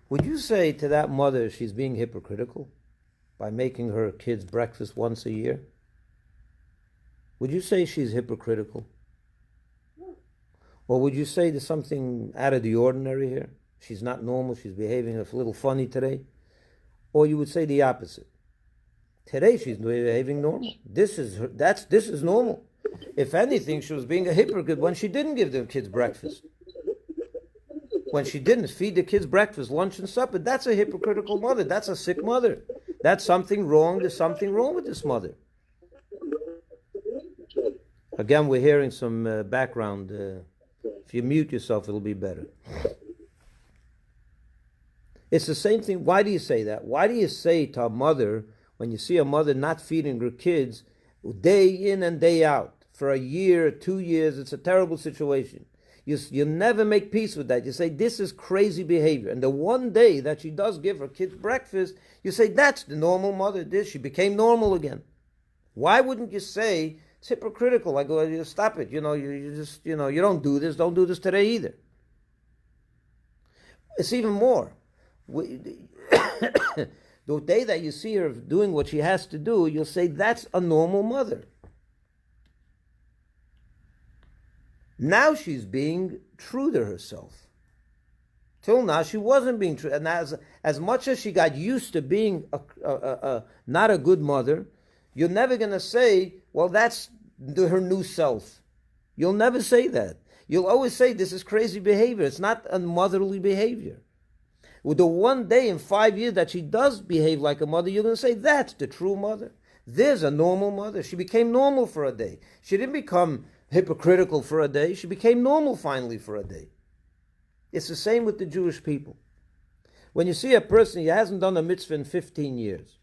Would you say to that mother she's being hypocritical by making her kids breakfast once a year? Would you say she's hypocritical? Or would you say there's something out of the ordinary here? She's not normal, she's behaving a little funny today? Or you would say the opposite. Today she's behaving normal. This is normal. If anything, she was being a hypocrite when she didn't give the kids breakfast. When she didn't feed the kids breakfast, lunch, and supper, that's a hypocritical mother. That's a sick mother. That's something wrong. There's something wrong with this mother. Again, we're hearing some background. If you mute yourself, it'll be better. It's the same thing. Why do you say that? Why do you say to a mother, when you see a mother not feeding her kids, day in and day out, for a year, 2 years, it's a terrible situation. You never make peace with that. You say, this is crazy behavior. And the one day that she does give her kids breakfast, you say, that's the normal mother. She became normal again. Why wouldn't you say, it's hypocritical? I go, stop it. You don't do this. Don't do this today either. It's even more. The day that you see her doing what she has to do, you'll say, that's a normal mother. Now she's being true to herself. Till now she wasn't being true. And as much as she got used to being not a good mother, you're never going to say, well, that's her new self. You'll never say that. You'll always say, this is crazy behavior. It's not a motherly behavior. With the one day in 5 years that she does behave like a mother, you're going to say, that's the true mother. There's a normal mother. She became normal for a day. She didn't become hypocritical for a day. She became normal finally for a day. It's the same with the Jewish people. When you see a person, he hasn't done a mitzvah in 15 years.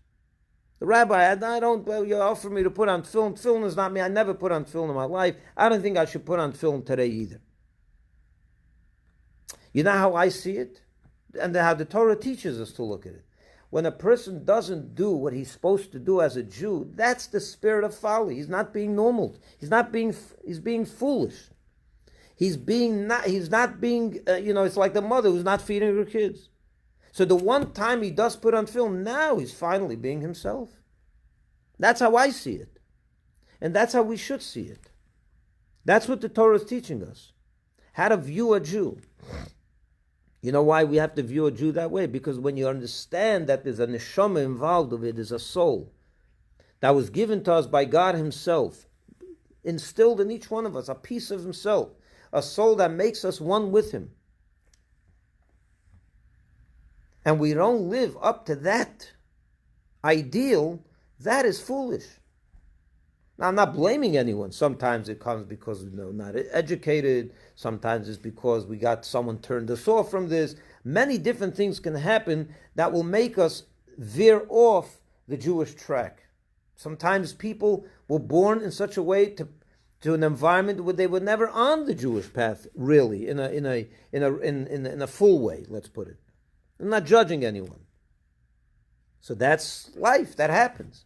The rabbi, you offer me to put on film. Film is not me. I never put on film in my life. I don't think I should put on film today either. You know how I see it? And how the Torah teaches us to look at it. When a person doesn't do what he's supposed to do as a Jew, that's the spirit of folly. He's not being normal. He's being foolish. It's like the mother who's not feeding her kids. So the one time he does put on film, now he's finally being himself. That's how I see it. And that's how we should see it. That's what the Torah is teaching us. How to view a Jew. You know why we have to view a Jew that way? Because when you understand that there's a neshama involved of it, there's a soul that was given to us by God himself, instilled in each one of us, a piece of himself, a soul that makes us one with him. And we don't live up to that ideal, that is foolish. Now, I'm not blaming anyone. Sometimes it comes because we're not educated. Sometimes it's because we got someone turned us off from this. Many different things can happen that will make us veer off the Jewish track. Sometimes people were born in such a way to an environment where they were never on the Jewish path, really, in a full way. Let's put it. I'm not judging anyone. So that's life. That happens.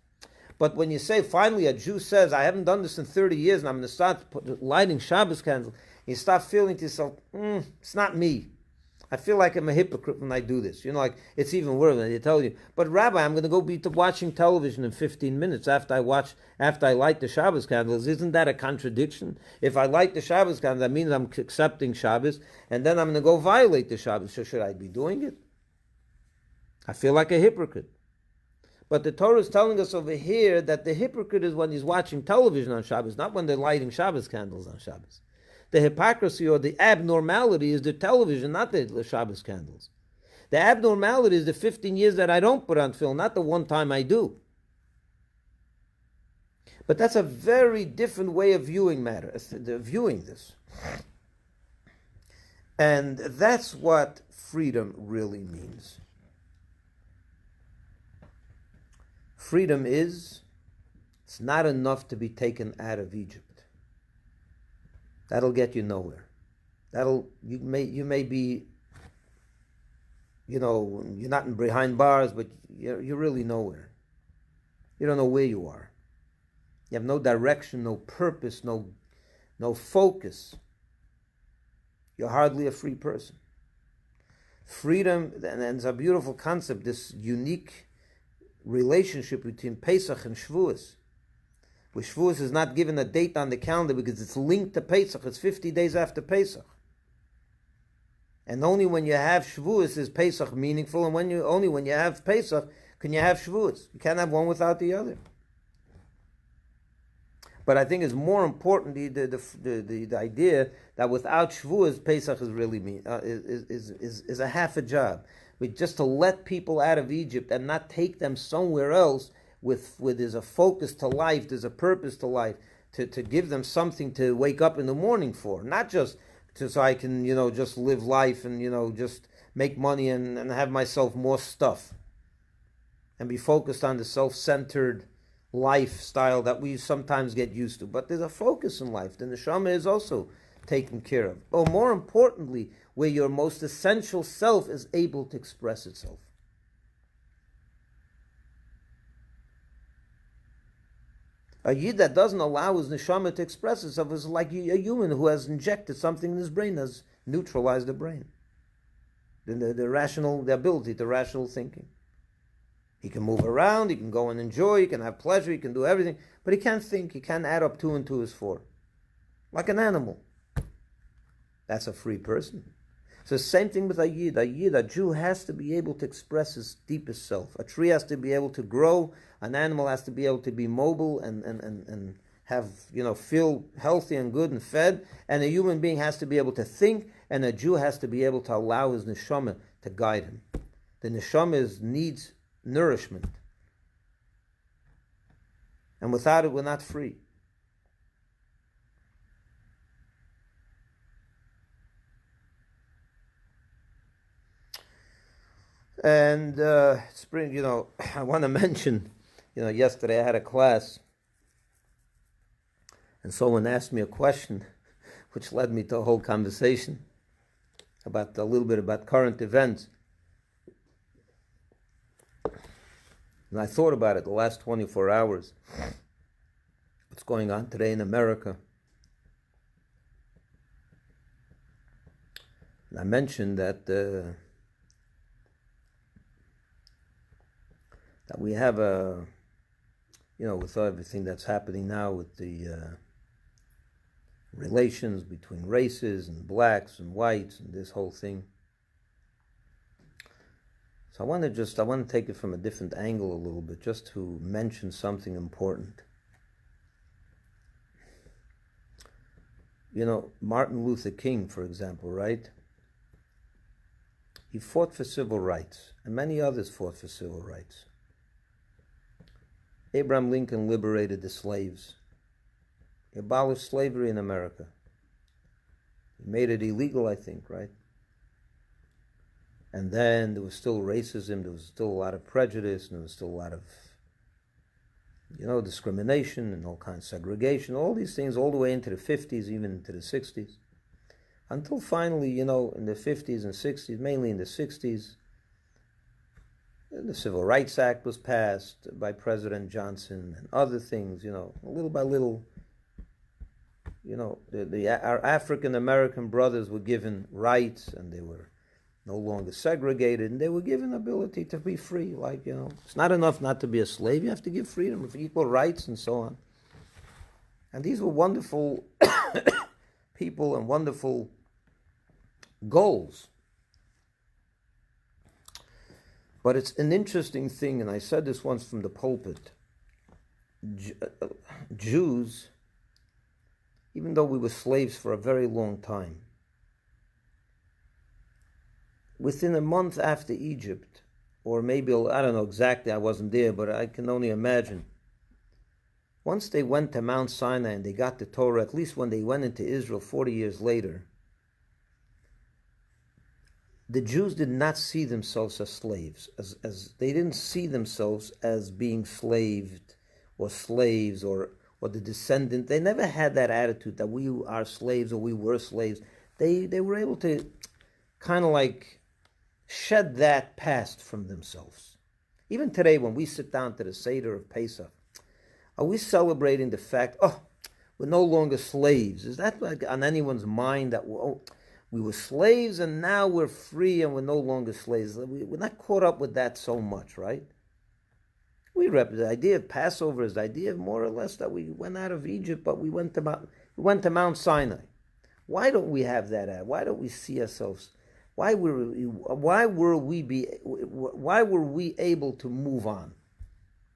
But when you say, finally, a Jew says, I haven't done this in 30 years, and I'm going to start lighting Shabbos candles, you start feeling to yourself, it's not me. I feel like I'm a hypocrite when I do this. Like, it's even worse when they tell you, but Rabbi, I'm going to go be watching television in 15 minutes after I light the Shabbos candles. Isn't that a contradiction? If I light the Shabbos candles, that means I'm accepting Shabbos, and then I'm going to go violate the Shabbos. So should I be doing it? I feel like a hypocrite. But the Torah is telling us over here that the hypocrite is when he's watching television on Shabbos, not when they're lighting Shabbos candles on Shabbos. The hypocrisy or the abnormality is the television, not the Shabbos candles. The abnormality is the 15 years that I don't put on film, not the one time I do. But that's a very different way of viewing viewing this. And that's what freedom really means. Freedom it's not enough to be taken out of Egypt. That'll get you nowhere. You may be, you're not behind bars, but you're really nowhere. You don't know where you are. You have no direction, no purpose, no focus. You're hardly a free person. Freedom, and it's a beautiful concept, this unique relationship between Pesach and Shavuos. Where Shavuos is not given a date on the calendar because it's linked to Pesach. It's 50 days after Pesach. And only when you have Shavuos is Pesach meaningful, and only when you have Pesach can you have Shavuos. You can't have one without the other. But I think it's more important the idea that without Shavuos, Pesach is really is a half a job. Just to let people out of Egypt and not take them somewhere else with there's a focus to life, there's a purpose to life, to give them something to wake up in the morning for, not just so I can, just live life and, just make money and have myself more stuff and be focused on the self-centered lifestyle that we sometimes get used to. But there's a focus in life. The neshama is also taken care of. Or more importantly, where your most essential self is able to express itself. A yid that doesn't allow his neshama to express itself is like a human who has injected something in his brain, has neutralized the brain. The ability to rational thinking. He can move around, he can go and enjoy, he can have pleasure, he can do everything, but he can't think, he can't add up 2 and 2 is 4. Like an animal. That's a free person. So the same thing with a yid. A Jew has to be able to express his deepest self. A tree has to be able to grow, an animal has to be able to be mobile and have, feel healthy and good and fed, and a human being has to be able to think, and a Jew has to be able to allow his neshama to guide him. The neshama needs nourishment. And without it, we're not free. And spring, I want to mention, yesterday I had a class, and someone asked me a question, which led me to a whole conversation about a little bit about current events. And I thought about it the last 24 hours. What's going on today in America? And I mentioned that that we have with everything that's happening now with the relations between races and blacks and whites and this whole thing. So I want to take it from a different angle a little bit, just to mention something important. Martin Luther King, for example, right? He fought for civil rights, and many others fought for civil rights. Abraham Lincoln liberated the slaves. He abolished slavery in America. He made it illegal, I think, right? And then there was still racism, there was still a lot of prejudice, and there was still a lot of, discrimination and all kinds of segregation, all these things all the way into the 50s, even into the 60s. Until finally, in the 50s and 60s, mainly in the 60s, the Civil Rights Act was passed by President Johnson and other things, little by little, our African American brothers were given rights, and they were no longer segregated, and they were given ability to be free. It's not enough not to be a slave, you have to give freedom, equal rights, and so on. And these were wonderful people and wonderful goals. But it's an interesting thing, and I said this once from the pulpit. Jews, even though we were slaves for a very long time, within a month after Egypt, or maybe, I don't know exactly, I wasn't there, but I can only imagine, once they went to Mount Sinai and they got the Torah, at least when they went into Israel 40 years later, the Jews did not see themselves as slaves, as they didn't see themselves as being slaved or slaves or the descendant. They never had that attitude that we are slaves or we were slaves. They were able to kind of shed that past from themselves. Even today, when we sit down to the Seder of Pesach, are we celebrating the fact, we're no longer slaves? Is that on anyone's mind that we were slaves and now we're free and we're no longer slaves? We're not caught up with that so much, right? The idea of Passover is the idea of more or less that we went out of Egypt, but we went to Mount Sinai. Why don't we have that? Why don't we see ourselves? Why were we able to move on?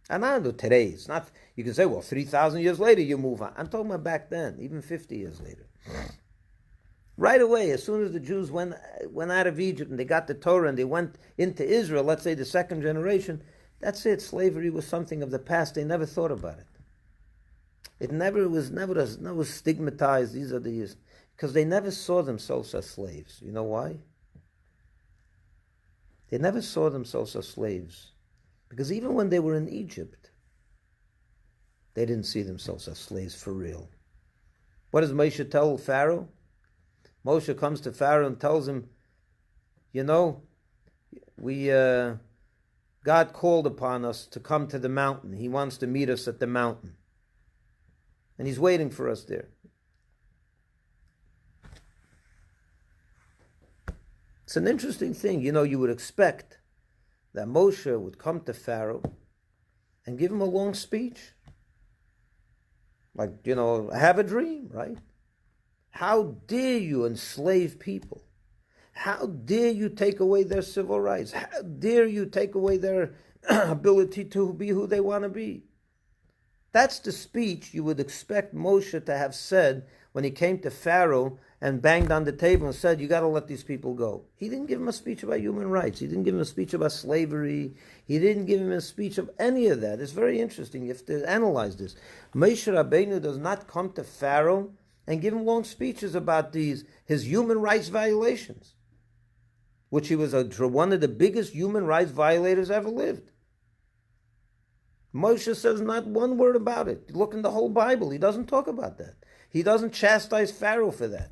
And I know today it's not. You can say, well, 3,000 years later you move on. I'm talking about back then, even 50 years later. Right away, as soon as the Jews went out of Egypt and they got the Torah and they went into Israel, let's say the second generation, that's it. Slavery was something of the past. They never thought about it. It never was stigmatized. These are these, because they never saw themselves as slaves. You know why? They never saw themselves as slaves. Because even when they were in Egypt, they didn't see themselves as slaves for real. What does Moshe tell Pharaoh? Moshe comes to Pharaoh and tells him, God called upon us to come to the mountain. He wants to meet us at the mountain. And he's waiting for us there. It's an interesting thing. You would expect that Moshe would come to Pharaoh and give him a long speech. Like, I have a dream, right? How dare you enslave people? How dare you take away their civil rights? How dare you take away their ability to be who they want to be? That's the speech you would expect Moshe to have said when he came to Pharaoh and banged on the table and said, you got to let these people go. He didn't give him a speech about human rights. He didn't give him a speech about slavery. He didn't give him a speech of any of that. It's very interesting. You have to analyze this. Moshe Rabbeinu does not come to Pharaoh and give him long speeches about his human rights violations, which he was one of the biggest human rights violators ever lived. Moshe says not one word about it. Look in the whole Bible. He doesn't talk about that. He doesn't chastise Pharaoh for that.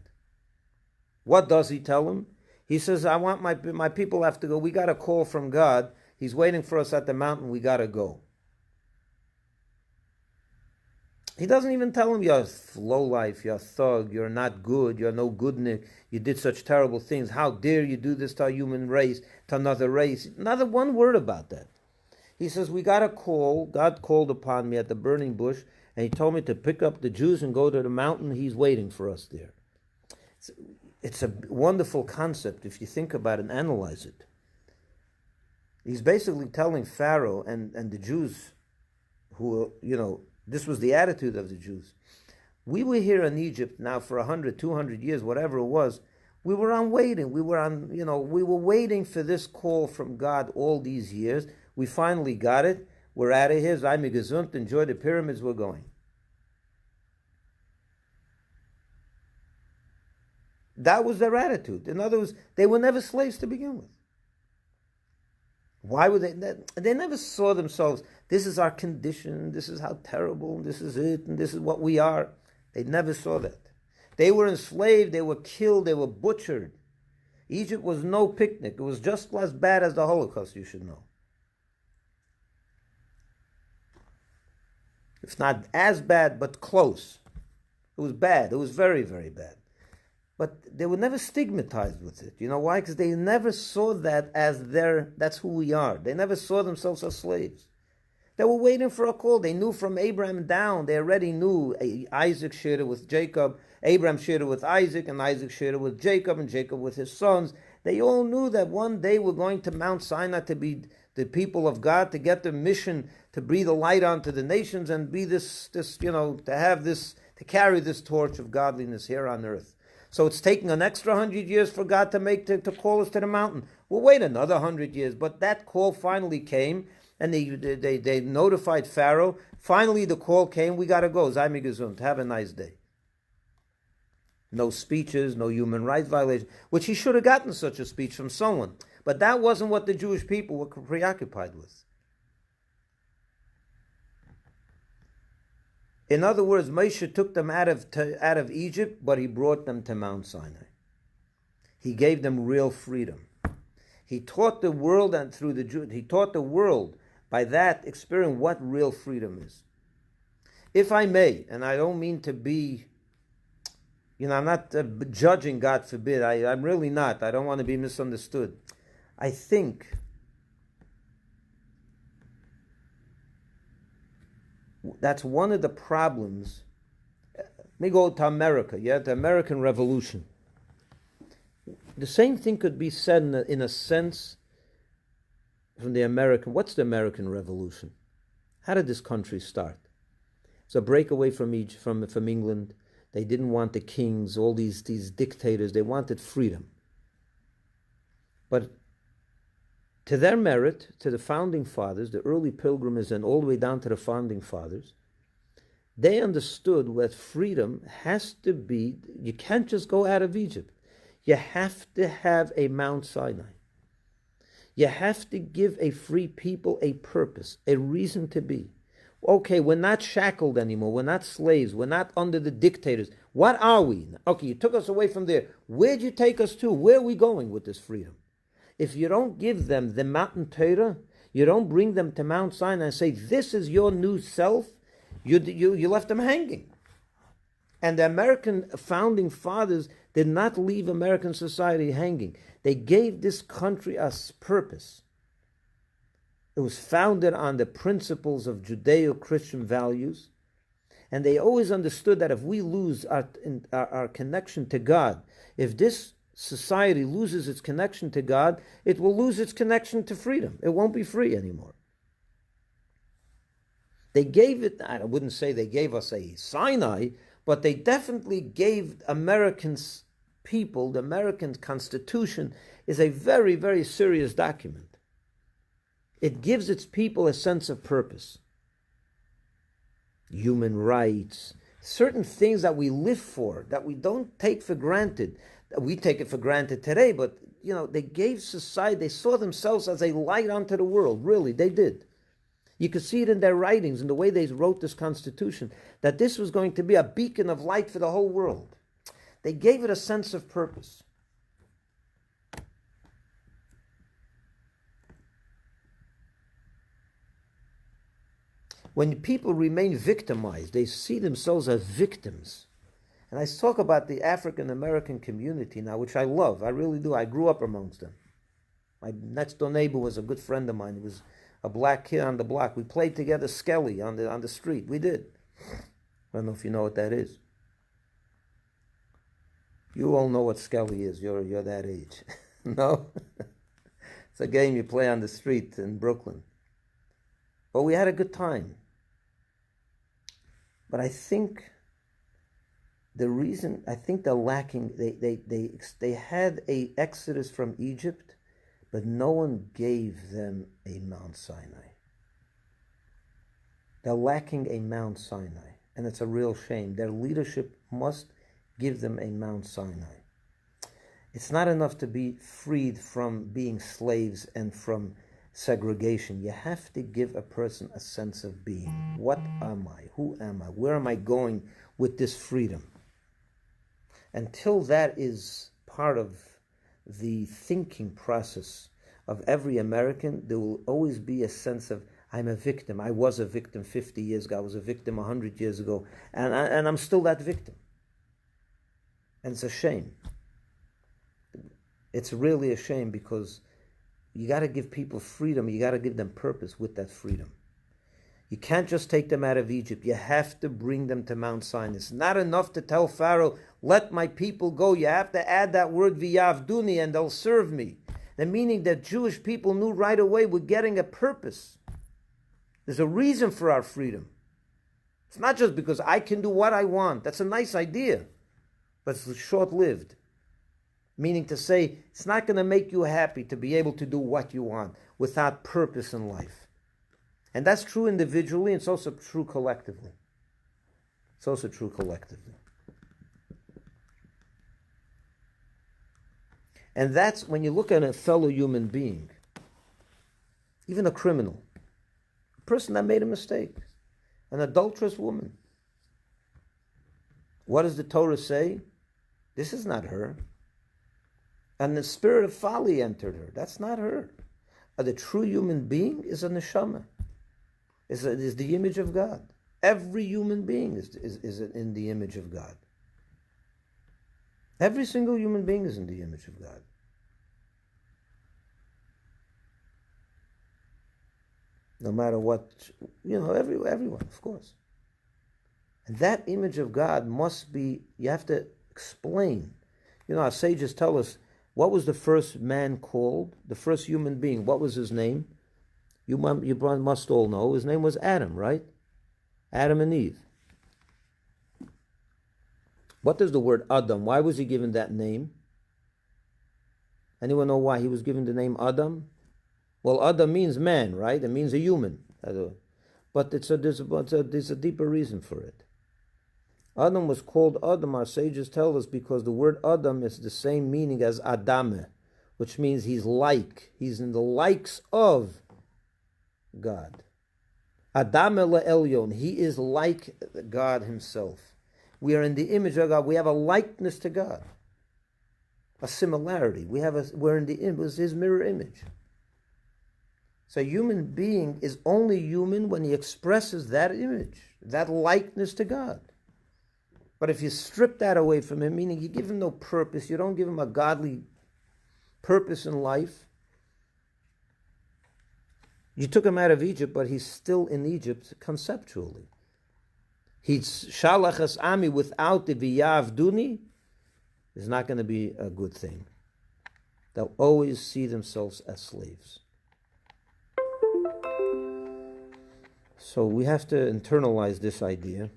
What does he tell him? He says, I want my people have to go. We got a call from God. He's waiting for us at the mountain. We got to go. He doesn't even tell him, you're low life, you're a thug, you're not good, you're no goodnik, you did such terrible things. How dare you do this to our human race, to another race? Not one word about that. He says, we got a call. God called upon me at the burning bush, and he told me to pick up the Jews and go to the mountain. He's waiting for us there. It's a wonderful concept if you think about it and analyze it. He's basically telling Pharaoh and the Jews who, this was the attitude of the Jews. We were here in Egypt now for 100, 200 years, whatever it was. We were on waiting. We were waiting for this call from God all these years. We finally got it. We're out of here. Sei mir gesund. Enjoy the pyramids. We're going. That was their attitude. In other words, they were never slaves to begin with. Why would they? They never saw themselves, this is our condition, this is how terrible, this is it, and this is what we are. They never saw that. They were enslaved, they were killed, they were butchered. Egypt was no picnic. It was just as bad as the Holocaust, you should know. It's not as bad, but close. It was bad. It was very, very bad. But they were never stigmatized with it. You know why? Because they never saw that as that's who we are. They never saw themselves as slaves. They were waiting for a call. They knew from Abraham down. They already knew Isaac shared it with Jacob. Abraham shared it with Isaac, and Isaac shared it with Jacob, and Jacob with his sons. They all knew that one day we're going to Mount Sinai to be the people of God, to get the mission to breathe a light onto the nations and be to carry this torch of godliness here on earth. So it's taking an extra 100 years for God to call us to the mountain. We'll wait another 100 years, but that call finally came, and they notified Pharaoh. Finally, the call came. We got to go. Sei mir gesund. Have a nice day. No speeches, no human rights violation, which he should have gotten such a speech from someone. But that wasn't what the Jewish people were preoccupied with. In other words, Moshe took them out of Egypt, but he brought them to Mount Sinai. He gave them real freedom. He taught the world, and through the Jews, he taught the world by that experience what real freedom is. If I may, and I don't mean to be, I'm not judging, God forbid. I'm really not. I don't want to be misunderstood. I think That's one of the problems. Let me go to America, the American Revolution. The same thing could be said in a sense from the American. What's the American Revolution? How did this country start? It's a breakaway from England. They didn't want the kings, all these dictators. They wanted freedom. But to their merit, to the founding fathers, the early pilgrims, and all the way down to the founding fathers, they understood that freedom has to be, you can't just go out of Egypt. You have to have a Mount Sinai. You have to give a free people a purpose, a reason to be. Okay, we're not shackled anymore. We're not slaves. We're not under the dictators. What are we? Okay, you took us away from there. Where'd you take us to? Where are we going with this freedom? If you don't give them the mountain Torah, you don't bring them to Mount Sinai and say, this is your new self, you left them hanging. And the American founding fathers did not leave American society hanging. They gave this country a purpose. It was founded on the principles of Judeo-Christian values. And they always understood that if we lose our connection to God, if this society loses its connection to God, it will lose its connection to freedom. It won't be free anymore. They gave it, I wouldn't say they gave us a Sinai, but they definitely gave Americans people, the American Constitution is a very, very serious document. It gives its people a sense of purpose. Human rights, certain things that we live for, that we don't take for granted. We take it for granted today, but they gave society, they saw themselves as a light unto the world. Really, they did. You could see it in their writings, in the way they wrote this Constitution, that this was going to be a beacon of light for the whole world. They gave it a sense of purpose. When people remain victimized, they see themselves as victims. And I talk about the African American community now, which I love. I really do. I grew up amongst them. My next door neighbor was a good friend of mine. He was a black kid on the block. We played together Skelly on the street. We did. I don't know if you know what that is. You all know what Skelly is. You're that age. No? It's a game you play on the street in Brooklyn. But we had a good time. But I think the reason, they're lacking, they had a exodus from Egypt, but no one gave them a Mount Sinai. They're lacking a Mount Sinai, and it's a real shame. Their leadership must give them a Mount Sinai. It's not enough to be freed from being slaves and from segregation. You have to give a person a sense of being. What am I? Who am I? Where am I going with this freedom? Until that is part of the thinking process of every American, there will always be a sense of, I'm a victim. I was a victim 50 years ago. I was a victim 100 years ago. And I'm still that victim. And it's a shame. It's really a shame, because you got to give people freedom. You got to give them purpose with that freedom. You can't just take them out of Egypt. You have to bring them to Mount Sinai. It's not enough to tell Pharaoh, let my people go. You have to add that word v'yavduni, and they'll serve me. The meaning that Jewish people knew right away we're getting a purpose. There's a reason for our freedom. It's not just because I can do what I want. That's a nice idea, but it's short-lived. Meaning to say, it's not going to make you happy to be able to do what you want without purpose in life. And that's true individually, and it's also true collectively. It's also true collectively. And that's when you look at a fellow human being, even a criminal, a person that made a mistake, an adulterous woman. What does the Torah say? This is not her. And the spirit of folly entered her. That's not her. The true human being is a neshama. Is the image of God. Every human being is in the image of God. Every single human being is in the image of God. No matter what, everyone, of course. And that image of God must be, you have to explain. Our sages tell us, what was the first man called? The first human being, what was his name? You must all know, his name was Adam, right? Adam and Eve. What does the word Adam, why was he given that name? Anyone know why he was given the name Adam? Well, Adam means man, right? It means a human. But there's a deeper reason for it. Adam was called Adam, our sages tell us, because the word Adam is the same meaning as Adame, which means he's like. He's in the likes of God. Adame le'elyon, he is like God himself. We are in the image of God. We have a likeness to God, a similarity. We're in the image, his mirror image. So a human being is only human when he expresses that image, that likeness to God. But if you strip that away from him, meaning you give him no purpose, you don't give him a godly purpose in life. You took him out of Egypt, but he's still in Egypt conceptually. He's shalachas ami without the v'yavduni is not going to be a good thing. They'll always see themselves as slaves. So we have to internalize this idea.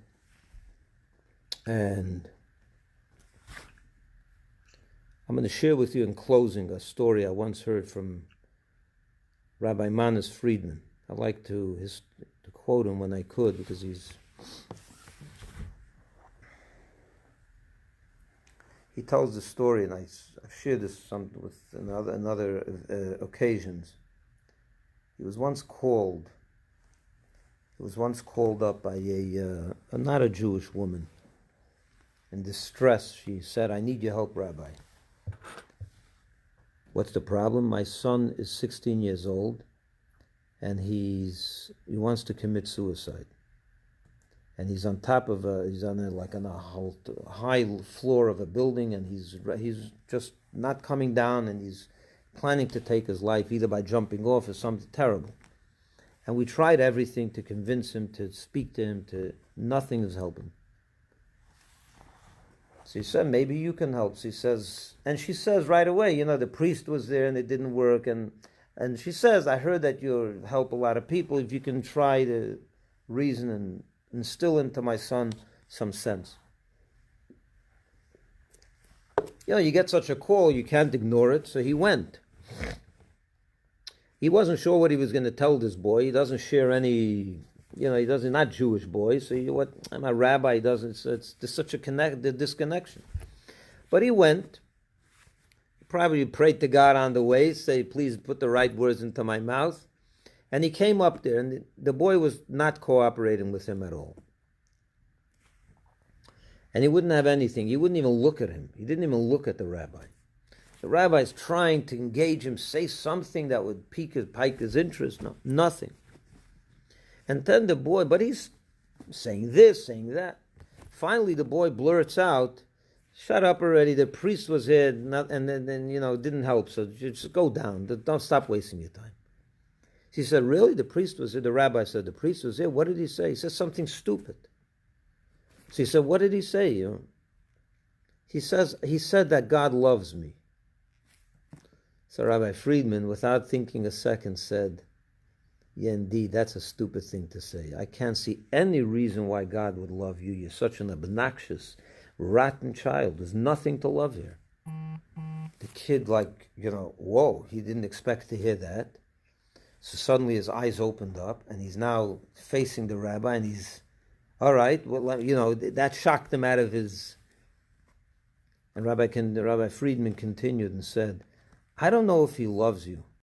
And I'm going to share with you in closing a story I once heard from Rabbi Manis Friedman. I like to quote him when I could, because he tells the story, and I've shared this with other occasions. He was once called up by a not a Jewish woman. In distress, she said, "I need your help, Rabbi." What's the problem? My son is 16 years old, and he wants to commit suicide. And he's on top of on a high floor of a building, and he's just not coming down, and he's planning to take his life either by jumping off or something terrible. And we tried everything to convince him, to speak to him, nothing is helping. So he said, maybe you can help. She says right away, the priest was there and it didn't work. And she says, I heard that you help a lot of people. If you can try to reason and instill into my son some sense. You get such a call, you can't ignore it. So he went. He wasn't sure what he was going to tell this boy. He doesn't share any... he's not Jewish boy, so I'm a rabbi, he doesn't, it's such a disconnection. But he went, probably prayed to God on the way, say, please put the right words into my mouth. And he came up there, and the boy was not cooperating with him at all. And he wouldn't have anything. He wouldn't even look at him. He didn't even look at the rabbi. The rabbi's trying to engage him, say something that would pique his interest. No, nothing. And then the boy, but he's saying this, saying that. Finally, the boy blurts out, shut up already, the priest was here, and then didn't help, so just go down, don't stop wasting your time. She said, really? The priest was here? The rabbi said, the priest was here. What did he say? He said something stupid. She said, what did he say? He said that God loves me. So Rabbi Friedman, without thinking a second, said, yeah, indeed, that's a stupid thing to say. I can't see any reason why God would love you. You're such an obnoxious, rotten child. There's nothing to love here. The kid, whoa, he didn't expect to hear that. So suddenly his eyes opened up, and he's now facing the rabbi, and he's, all right, well, that shocked him out of his... And Rabbi Friedman continued and said, I don't know if he loves you.